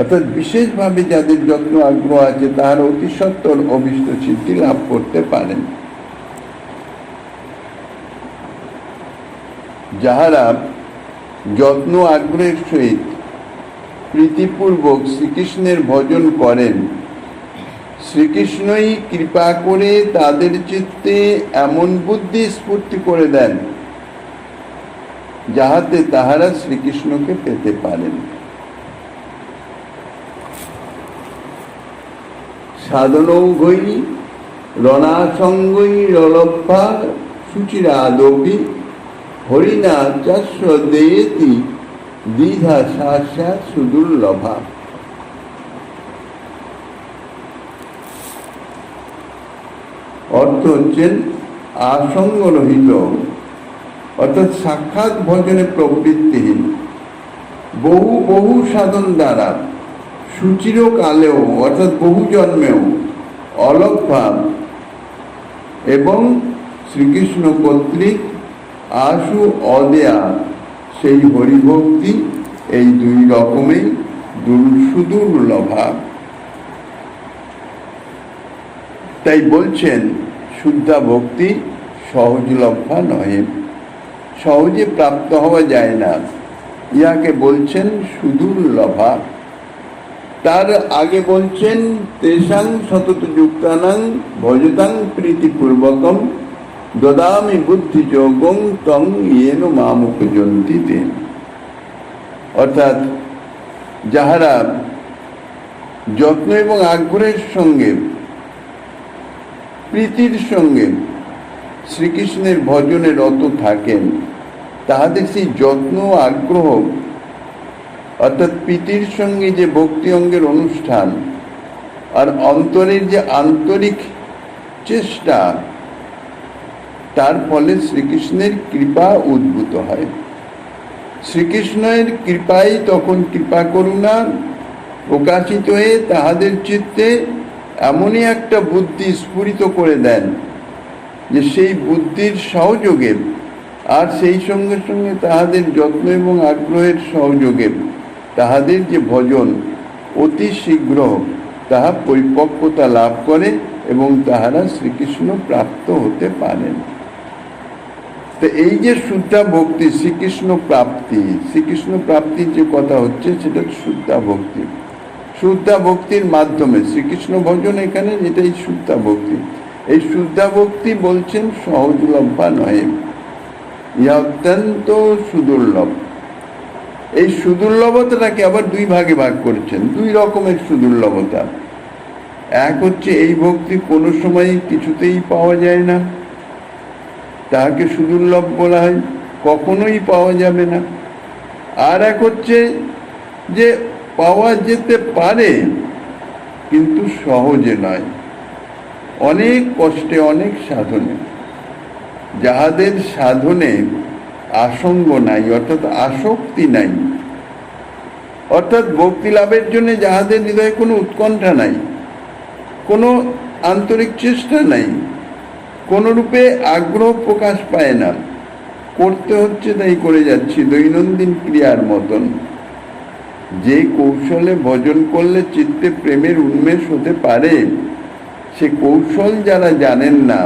অর্থাৎ বিশেষভাবে যাদের যত্ন আগ্রহ আছে, তাহারা অতি সত্বর অভীষ্ট সিদ্ধি লাভ করতে পারেন। যাহারা যত্ন আগ্রহের সহিত প্রীতিপূর্বক শ্রীকৃষ্ণের ভজন করেন, শ্রীকৃষ্ণই কৃপা করে তাদের চিত্তে এমন বুদ্ধি স্ফূর্তি করে দেন যাহাতে তাহারা শ্রীকৃষ্ণকে পেতে পারেন। সাধনৌঘৈ রণাসঙ্গৈ রলভ্যা সুচিরাদপি হরিণা চাস্য দেয়েতি দ্বিধা সাস্যা সুদুর্লভা। অর্থ হচ্ছেন আসঙ্গ রহিত, অর্থাৎ সাক্ষাৎ ভজনে প্রবৃত্তিহীন, বহু বহু সাধন দ্বারা সুচির কালেও, অর্থাৎ বহু জন্মেও অলভ্যা এবং শ্রীকৃষ্ণ কর্তৃক আশু অদেয়া সেই হরিভক্তি, এই দুই রকমেই সুদুর্লভা। তাই বলছেন শুদ্ধা ভক্তি সহজলভ্যা নহে, সহজে প্রাপ্ত হওয়া যায় না, ইহাকে বলছেন সুদুর্লভা। তার আগে বলছেন তেষাং সতত যুক্তানাং ভজতাং প্রীতিপূর্বকম দদামি বুদ্ধি যোগং তং ইয়েন মামুপজন্তি তে। অর্থাৎ যাহারা যত্ন এবং আগ্রহের সঙ্গে, প্রীতির সঙ্গে শ্রীকৃষ্ণের ভজনে রত থাকেন, তাহাদের সেই যত্ন আগ্রহ, অর্থাৎ প্রীতির সঙ্গে যে ভক্তি অঙ্গের অনুষ্ঠান, আর অন্তরের যে আন্তরিক চেষ্টা, তার ফলে শ্রীকৃষ্ণের কৃপা উদ্ভূত হয়। শ্রীকৃষ্ণের কৃপাই তখন কৃপা করুণা প্রকাশিত হয়ে তাহাদের চিত্তে এমনই একটা বুদ্ধি স্ফুরিত করে দেন যে সেই বুদ্ধির সহযোগে আর সেই সঙ্গে সঙ্গে তাহাদের যত্ন এবং আগ্রহের সহযোগে তাহাদের যে ভজন অতি শীঘ্র তাহা পরিপক্কতা লাভ করে এবং তাহারা শ্রীকৃষ্ণ প্রাপ্ত হতে পারেন। তো এই যে শুদ্ধা ভক্তি, শ্রীকৃষ্ণ প্রাপ্তির যে কথা হচ্ছে সেটা শুদ্ধা ভক্তি। শুদ্ধা ভক্তির মাধ্যমে শ্রীকৃষ্ণ ভজন, এখানে এটাই শুদ্ধা ভক্তি। এই শুদ্ধা ভক্তি বলছেন সহজলভ্যা নয়, ইহা অত্যন্ত সুদুর্লভ। এই সুদুর্লভতাটাকে আবার দুই ভাগে ভাগ করেছেন, দুই রকমের সুদুর্লভতা। এক হচ্ছে এই ভক্তি কোনো সময় কিছুতেই পাওয়া যায় না, তাহাকে সুদুর্লভ বলা হয়, কখনোই পাওয়া যাবে না। আর এক হচ্ছে যে পাওয়া যেতে পারে কিন্তু সহজে নয়, অনেক কষ্টে, অনেক সাধনে। যাহাদের সাধনে আসঙ্গ নাই, অর্থাৎ আসক্তি নাই, অর্থাৎ ভক্তি লাভের জন্য যাহাদের হৃদয়ে কোনো উৎকণ্ঠা নাই, কোনো আন্তরিক চেষ্টা নাই, কোনো রূপে আগ্রহ প্রকাশ পায় না, করতে হচ্ছে তাই করে যাচ্ছি দৈনন্দিন ক্রিয়ার মতন। যে কৌশলে ভজন করলে চিত্তে প্রেমের উন্মেষ হতে পারে, সে কৌশল যারা জানেন না,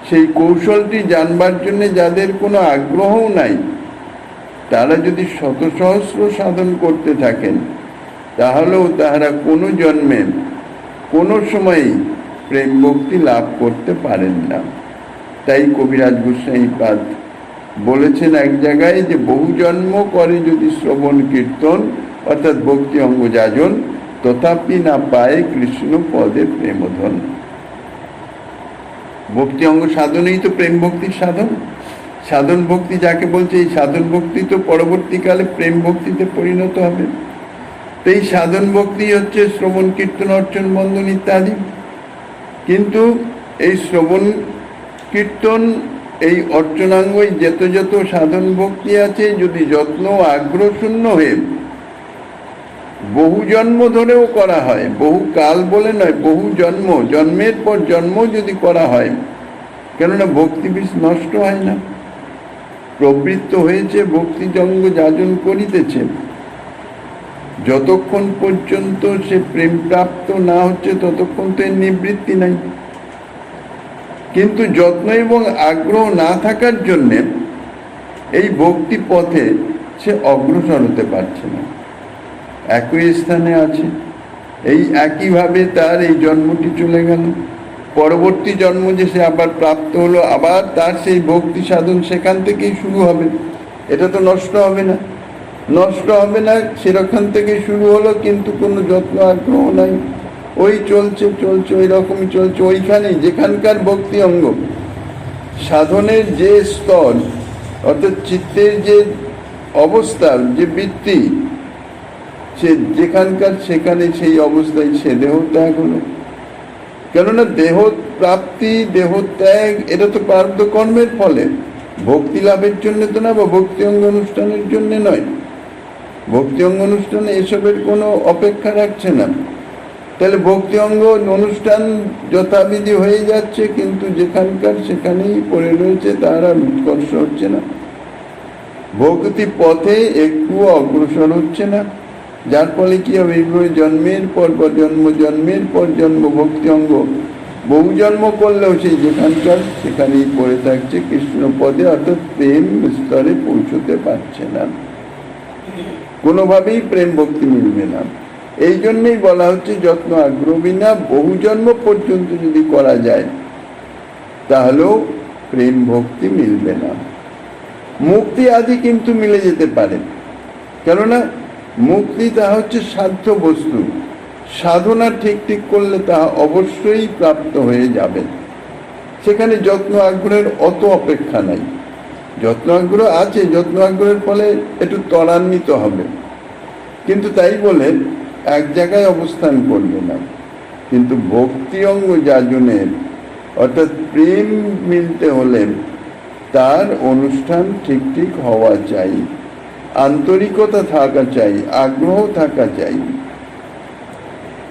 সেই কৌশলটি জানবার জন্য যাদের কোনো আগ্রহও নাই, তারা যদি শত সহস্র সাধন করতে থাকেন, তাহলেও তাহারা কোনো জন্মে কোনো সময়ই প্রেম ভক্তি লাভ করতে পারেন না। তাই কবিরাজ গোস্বামীপাদ বলেছেন এক জায়গায় যে বহু জন্ম করে যদি শ্রবণ কীর্তন অর্থাৎ ভক্তি অঙ্গ যাজন, তথাপি না পায় কৃষ্ণ পদে প্রেমধন। ভক্তি অঙ্গ সাধনেই তো প্রেম ভক্তির সাধন। সাধন ভক্তি যাকে বলছে, এই সাধন ভক্তি তো পরবর্তীকালে প্রেম ভক্তিতে পরিণত হবে। তো এই সাধন ভক্তি হচ্ছে শ্রবণ কীর্তন অর্চন বন্দন ইত্যাদি। কিন্তু এই শ্রবণ কীর্তন, এই অর্চনাঙ্গ, যত যত সাধন ভক্তি আছে, যদি যত্ন আগ্রহ শূন্য হয়ে বহু জন্ম ধরেও করা হয়, বহু কাল বলে নয়, বহু জন্ম, জন্মের পর জন্ম যদি করা হয়, কেননা ভক্তি বীজ নষ্ট হয় না, প্রবৃত্ত হয়েছে, ভক্তি জঙ্গ যাজন করিতেছে, যতক্ষণ পর্যন্ত সে প্রেম প্রাপ্ত না হচ্ছে ততক্ষণ তো এর নিবৃত্তি নাই। কিন্তু যত্ন এবং আগ্রহ না থাকার জন্যে এই ভক্তি পথে সে অগ্রসর হতে পারছে না, একই স্থানে আছে। এই একইভাবে তার এই জন্মটি চলে গেল, পরবর্তী জন্ম যে সে আবার প্রাপ্ত হলো, আবার তার সেই ভক্তি সাধন সেখান থেকেই শুরু হবে। এটা তো নষ্ট হবে না, নষ্ট হবে না, সেরকম থেকেই শুরু হলো, কিন্তু কোনো যত্ন আগ্রহ নাই, ওই চলছে চলছে, ওই রকমই চলছে। ওইখানেই যেখানকার ভক্তি অঙ্গ সাধনের যে স্তর, অর্থাৎ চিত্তের যে অবস্থা, যে বৃত্তি, সে যেখানকার সেখানে সেই অবস্থায় সে দেহ ত্যাগ হলো। কেননা দেহ প্রাপ্তি, দেহ ত্যাগ, এটা তো প্রারব্ধ কর্মের ফলে, ভক্তি লাভের জন্য তো না, বা ভক্তি অঙ্গ অনুষ্ঠানের জন্য নয়। ভক্তি অঙ্গ অনুষ্ঠানে এসবের কোনো অপেক্ষা রাখছে না। তাহলে ভক্তি অঙ্গ অনুষ্ঠান যথাবিধি হয়ে যাচ্ছে, কিন্তু যেখানকার সেখানেই পড়ে রয়েছে, তারা উৎকর্ষ হচ্ছে না, ভক্তি পথে একটু অগ্রসর হচ্ছে না। যার ফলে কি হবে, এইভাবে জন্মের পর জন্ম, জন্মের পর জন্ম ভক্তি অঙ্গ বহু জন্ম করলেও সেই যেখানকার সেখানেই পড়ে থাকছে কৃষ্ণ পদে, অর্থাৎ প্রেম স্তরে পৌঁছতে পারছে না, কোনোভাবেই প্রেম ভক্তি মিলবে না। এই জন্যই বলা হচ্ছে যত্ন আগ্রহ বিনা বহু জন্ম পর্যন্ত যদি করা যায় তাহলেও প্রেম ভক্তি মিলবে না। মুক্তি আদি কিন্তু মিলে যেতে পারে, কেননা মুক্তি তা হচ্ছে সাধ্য বস্তু, সাধনা ঠিক ঠিক করলে তা অবশ্যই প্রাপ্ত হয়ে যাবে। সেখানে যত্ন আগ্রহের অত অপেক্ষা নাই। যত্ন আগ্রহ আছে, যত্ন আগ্রহের ফলে একটু ত্বরান্বিত হবে, কিন্তু তাই বলে এক জায়গায় অবস্থান করবে না। কিন্তু ভক্তি অঙ্গ যাজনের অর্থাৎ প্রেম মিলতে হলে তার অনুষ্ঠান ঠিক ঠিক হওয়া চাই, আন্তরিকতা থাকা চাই, আগ্রহ থাকা চাই।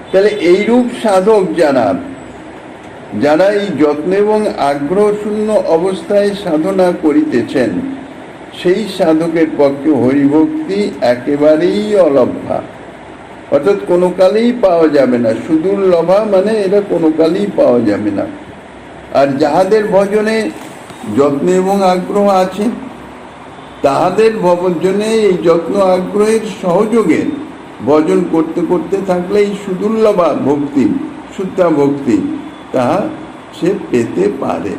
তাহলে এইরূপ সাধক যারা এই যত্ন এবং আগ্রহ শূন্য অবস্থায় সাধনা করিতেছেন, সেই সাধকের পক্ষে হরিভক্তি একেবারেই অলভ্যা, অর্থাৎ কোনো কালেই পাওয়া যাবে না। সুদুর্লভা মানে এটা কোনো কালেই পাওয়া যাবে না। আর যাহাদের ভজনে যত্ন এবং আগ্রহ আছে, তাহাদের ভজনে এই যত্ন আগ্রহের সহযোগে ভজন করতে করতে থাকলে এই সুদুর্লভা ভক্তি, শুদ্ধা ভক্তি, তাহা সে পেতে পারে,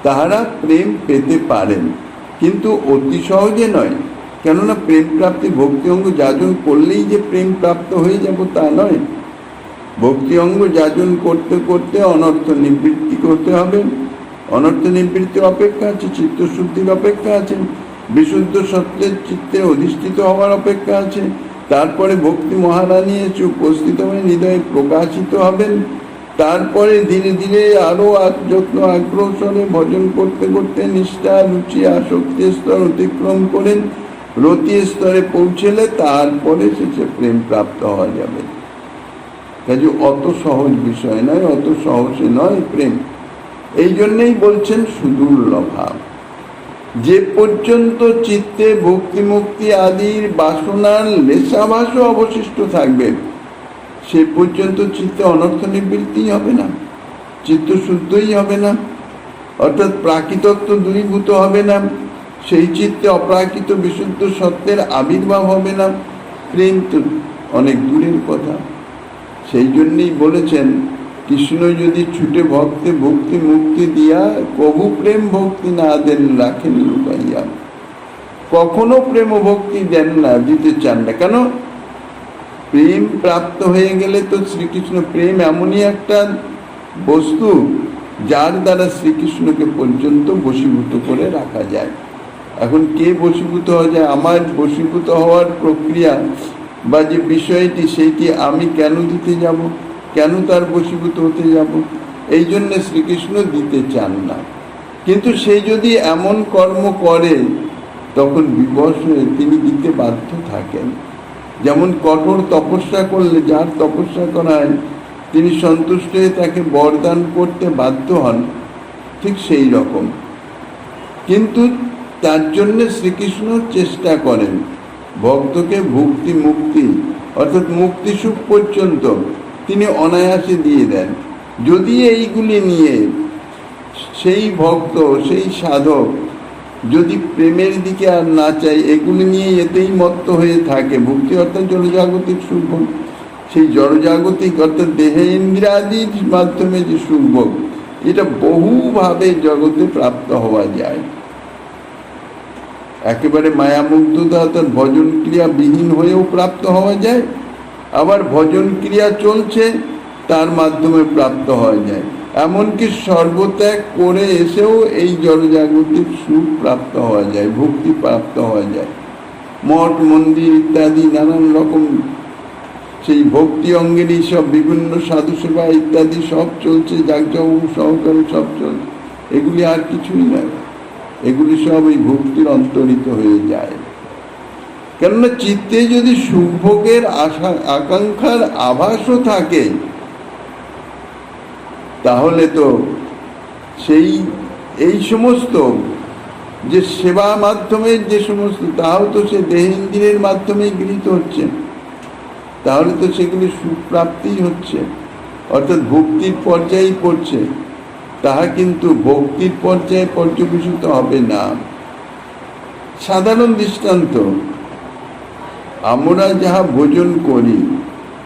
তাহারা প্রেম পেতে পারেন। কিন্তু অতি সহজে নয়, কেননা প্রেম প্রাপ্তি ভক্তি অঙ্গ যাজন করলেই যে প্রেম প্রাপ্ত হয়ে যাব তা নয়। ভক্তি অঙ্গ যাজন করতে করতে অনর্থ নিবৃত্তি করতে হবে। অনর্থ নিবৃত্তির অপেক্ষা আছে, চিত্তশুদ্ধির অপেক্ষা আছে, বিশুদ্ধ সত্যের চিত্তে অধিষ্ঠিত হওয়ার অপেক্ষা আছে। তারপরে ভক্তি মহারানী এসে উপস্থিত হয়ে হৃদয়ে প্রকাশিত হবেন। তারপরে ধীরে ধীরে আরো যত্ন আগ্রহ সরে ভজন করতে করতে নিষ্ঠা, রুচি, আসক্তির স্তর অতিক্রম করেন, রতি স্তরে পৌঁছলে তারপরে শেষে প্রেম প্রাপ্ত হওয়া যাবে। কাজে অত সহজ বিষয় নয়, অত সহজে নয় প্রেম। এই জন্যই বলছেন সুদুর্লভা। যে পর্যন্ত চিত্তে ভক্তি মুক্তি আদির বাসনার লেশাভাসও অবশিষ্ট থাকবে, সে পর্যন্ত চিত্তে অনর্থ নিবৃত্তি হবে না, চিত্ত শুদ্ধই হবে না, অর্থাৎ প্রাকৃতত্ব দূরীভূত হবে না, সেই চিত্তে অপ্রাকৃত বিশুদ্ধ সত্যের আবির্ভাব হবে না। প্রেম তো অনেক দূরের কথা। সেই জন্যই বলেছেন, কৃষ্ণ যদি ছুটে ভক্তে ভক্তি মুক্তি দিয়া, কবু প্রেম ভক্তি না দেন রাখেন লুকাইয়া। কখনো প্রেম ভক্তি দেন না, দিতে চান না। কেন? প্রেম প্রাপ্ত হয়ে গেলে তো শ্রীকৃষ্ণ, প্রেম এমনই একটা বস্তু যার দ্বারা শ্রীকৃষ্ণকে পর্যন্ত বশীভূত করে রাখা যায়। এখন কে বশীভূত হয়ে যায়? আমার বশীভূত হওয়ার প্রক্রিয়া বা যে বিষয়টি, সেইটি আমি কেন দিতে যাব? কেন তার বশীভূত হতে যাব? এই জন্যে শ্রীকৃষ্ণ দিতে চান না। কিন্তু সে যদি এমন কর্ম করে, তখন বিবশ হয়ে তিনি দিতে বাধ্য থাকেন। যেমন কঠোর তপস্যা করলে যার তপস্যা করায় তিনি সন্তুষ্ট হয়ে তাকে বরদান করতে বাধ্য হন, ঠিক সেই রকম। কিন্তু তার জন্য শ্রীকৃষ্ণ চেষ্টা করেন ভক্তকে ভক্তি মুক্তি অর্থাৎ মুক্তি সুখ পর্যন্ত তিনি অনায়াসে দিয়ে দেন। যদি এইগুলি নিয়ে সেই ভক্ত, সেই সাধক যদি প্রেমের দিকে আর না চাই, এগুলি নিয়ে এতেই মত্ত হয়ে থাকে, ভক্তি অর্থাৎ জড়জাগতিক সুখ, সেই জড়জাগতিক অর্থাৎ দেহেন্দ্রাদির মাধ্যমে যে সুখ ভোগ, এটা বহুভাবে জগতে প্রাপ্ত হওয়া যায়। একেবারে মায়ামুগ্ধতা অর্থাৎ ভজন ক্রিয়া বিহীন হয়েও প্রাপ্ত হওয়া যায়, আবার ভজন ক্রিয়া চলছে তার মাধ্যমে প্রাপ্ত হওয়া যায়। এমনকি সর্বত্যাগ করে এসেও এই জড়জাগতিক সুখ প্রাপ্ত হওয়া যায়, ভক্তি প্রাপ্ত হওয়া যায়। মঠ মন্দির ইত্যাদি নানান রকম সেই ভক্তি অঙ্গেরই সব বিভিন্ন সাধু সেবা ইত্যাদি সব চলছে, জাঁকজমক সহকারে সব চলছে। এগুলি আর কিছুই নয়, এগুলি সব এই ভক্তির অন্তরিত হয়ে যায়। কেননা চিত্তে যদি সুখভোগের আকাঙ্ক্ষার আভাসও থাকে, তাহলে তো এই সমস্ত যে সেবা মাধ্যমে যে সমস্ত, তাও তো সে দেহেন্দ্রিয়ের মাধ্যমে গৃহীত হচ্ছে, তাহলে তো সেগুলি সুপ্রাপ্তিই হচ্ছে, অর্থাৎ ভক্তির পর্যায়েই পড়ছে। তাহা কিন্তু ভক্তির পর্যায়ে পর্যবেসিত হবে না। সাধারণ দৃষ্টান্ত, আমরা যাহা ভোজন করি,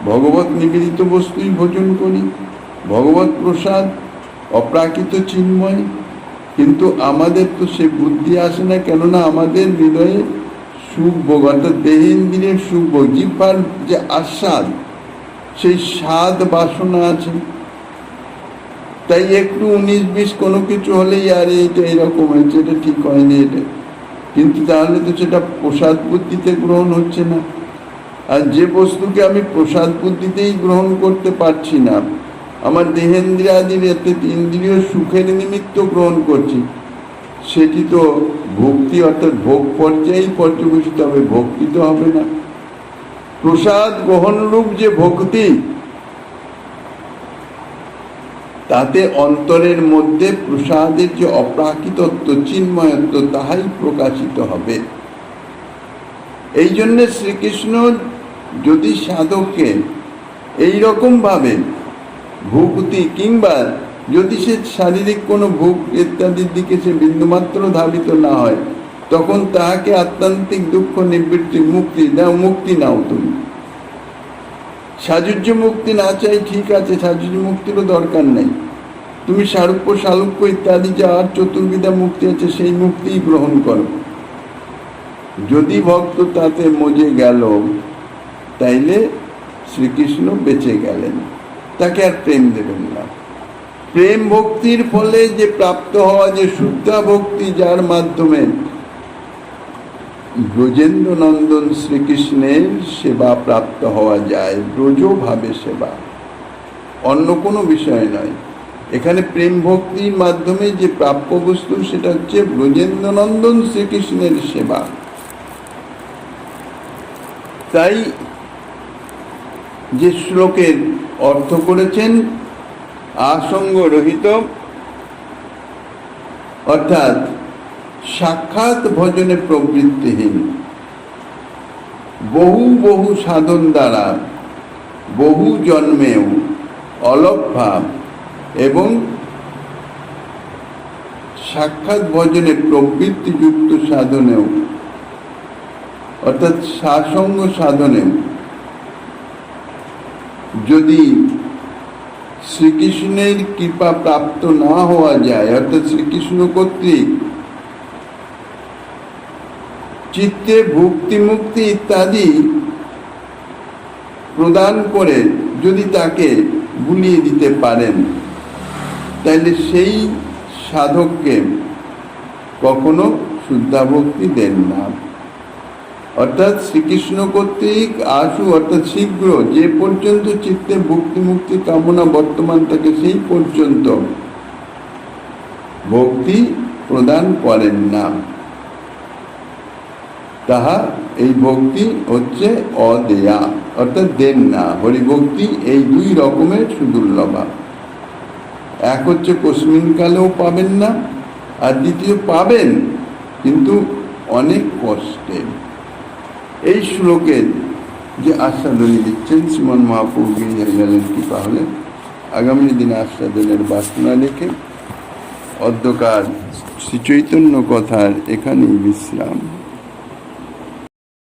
ভগবত নিবেদিত বস্তুই ভোজন করি, ভগবত প্রসাদ অপ্রাকৃত চিন্ময়, কিন্তু আমাদের তো সে বুদ্ধি আসে না। কেননা আমাদের হৃদয়ে সুখ ভোগ অর্থাৎ দেহেন্দ্রিয়ের সুখ ভোগ, জিহ্বার যে আস্বাদ, সেই স্বাদ বাসনা আছে। তাই একটু 19-20 কোনো কিছু হলেই আর এটা এরকম হয়েছে, এটা ঠিক হয়নি, এটা কিন্তু তাহলে তো সেটা প্রসাদ বুদ্ধিতে গ্রহণ হচ্ছে না, আর যে বস্তুকে আমি প্রসাদ বুদ্ধিতেই গ্রহণ করতে পারছি না, আমার দেহেন্দ্রিয়াদির ইন্দ্রিয় সুখের নিমিত্ত গ্রহণ করছি, সেটি তো ভক্তি অর্থাৎ ভোগ পর্যায়েই পর্যবেসিত হবে, ভক্তি তো হবে না। প্রসাদ গ্রহণরূপ যে ভক্তি, তাতে অন্তরের মধ্যে প্রসাদের যে অপ্রাকৃতত্ব, চিন্ময়ত্ব, তাহাই প্রকাশিত হবে। এই জন্যে শ্রীকৃষ্ণ যদি সাধককে এইরকম ভাবে ভক্তি, কিংবা যদি সে শারীরিক কোনো ভোগ ইত্যাদির দিকে সে বিন্দুমাত্র ধাবিত না হয়, তখন তাহাকে আত্মান্তিক দুঃখ নিবৃত্তি, মুক্তি দাও, মুক্তি নাও তুমি। সাযুজ্য মুক্তি না চাই, ঠিক আছে, সাযুজ্য মুক্তিরও দরকার নেই, তুমি সারূপ্য সালুক্য ইত্যাদি যা আর চতুর্বিধা মুক্তি আছে সেই মুক্তিই গ্রহণ করো। যদি ভক্ত তাতে মজে গেল, তাইলে শ্রীকৃষ্ণ বেঁচে গেলেন, তাকে আর প্রেম দেবেন না। প্রেম ভক্তির ফলে যে প্রাপ্ত হওয়া যে শুদ্ধা ভক্তি, যার মাধ্যমে ব্রজেন্দ্র নন্দন শ্রীকৃষ্ণের সেবা প্রাপ্ত হওয়া যায়, ব্রজভাবে সেবা, অন্য কোনো বিষয় নয়। এখানে প্রেম ভক্তির মাধ্যমে যে প্রাপ্য বস্তু, সেটা হচ্ছে ব্রজেন্দ্র নন্দন শ্রীকৃষ্ণের সেবা। তাই যে শ্লোকের অর্থ করেছেন আসঙ্গ রহিত, অর্থাৎ সাক্ষাৎ ভজনে প্রবৃত্তিহীন, বহু বহু সাধন দ্বারা বহু জন্মেও অলভ ভাব এবং সাক্ষাৎ ভজনে প্রবৃত্তিযুক্ত সাধনেও, অর্থাৎ সাসঙ্গ সাধনেও যদি শ্রীকৃষ্ণের কৃপা প্রাপ্ত না হওয়া যায়, অর্থাৎ শ্রীকৃষ্ণ কর্তৃক চিত্তে ভক্তি মুক্তি ইত্যাদি প্রদান করে যদি তাকে ভুলিয়ে দিতে পারেন, তাহলে সেই সাধককে কখনো শুদ্ধা ভক্তি দেন না। অর্থাৎ শ্রীকৃষ্ণ কর্তৃক আশু, অর্থাৎ শীঘ্র যে পর্যন্ত চিত্তে ভক্তি মুক্তি কামনা বর্তমান থাকে, সেই পর্যন্ত ভক্তি প্রদান করেন না। তাহা এই ভক্তি হচ্ছে অদেয়া, অর্থাৎ দেন না। হরিভক্তি এই দুই রকমের সুদুর্লভা। এক হচ্ছে কস্মিন কালেও পাবেন না, আর দ্বিতীয় পাবেন কিন্তু অনেক কষ্টে। এই শ্লোকের যে আস্বাদনী দিচ্ছেন শ্রীমন মহাপ্রভু গেলেন কৃপা হলে, আগামী দিনে আস্বাদনের বাসনা রেখে অদ্যকার শ্রী চৈতন্য কথার এখানেই বিশ্রাম।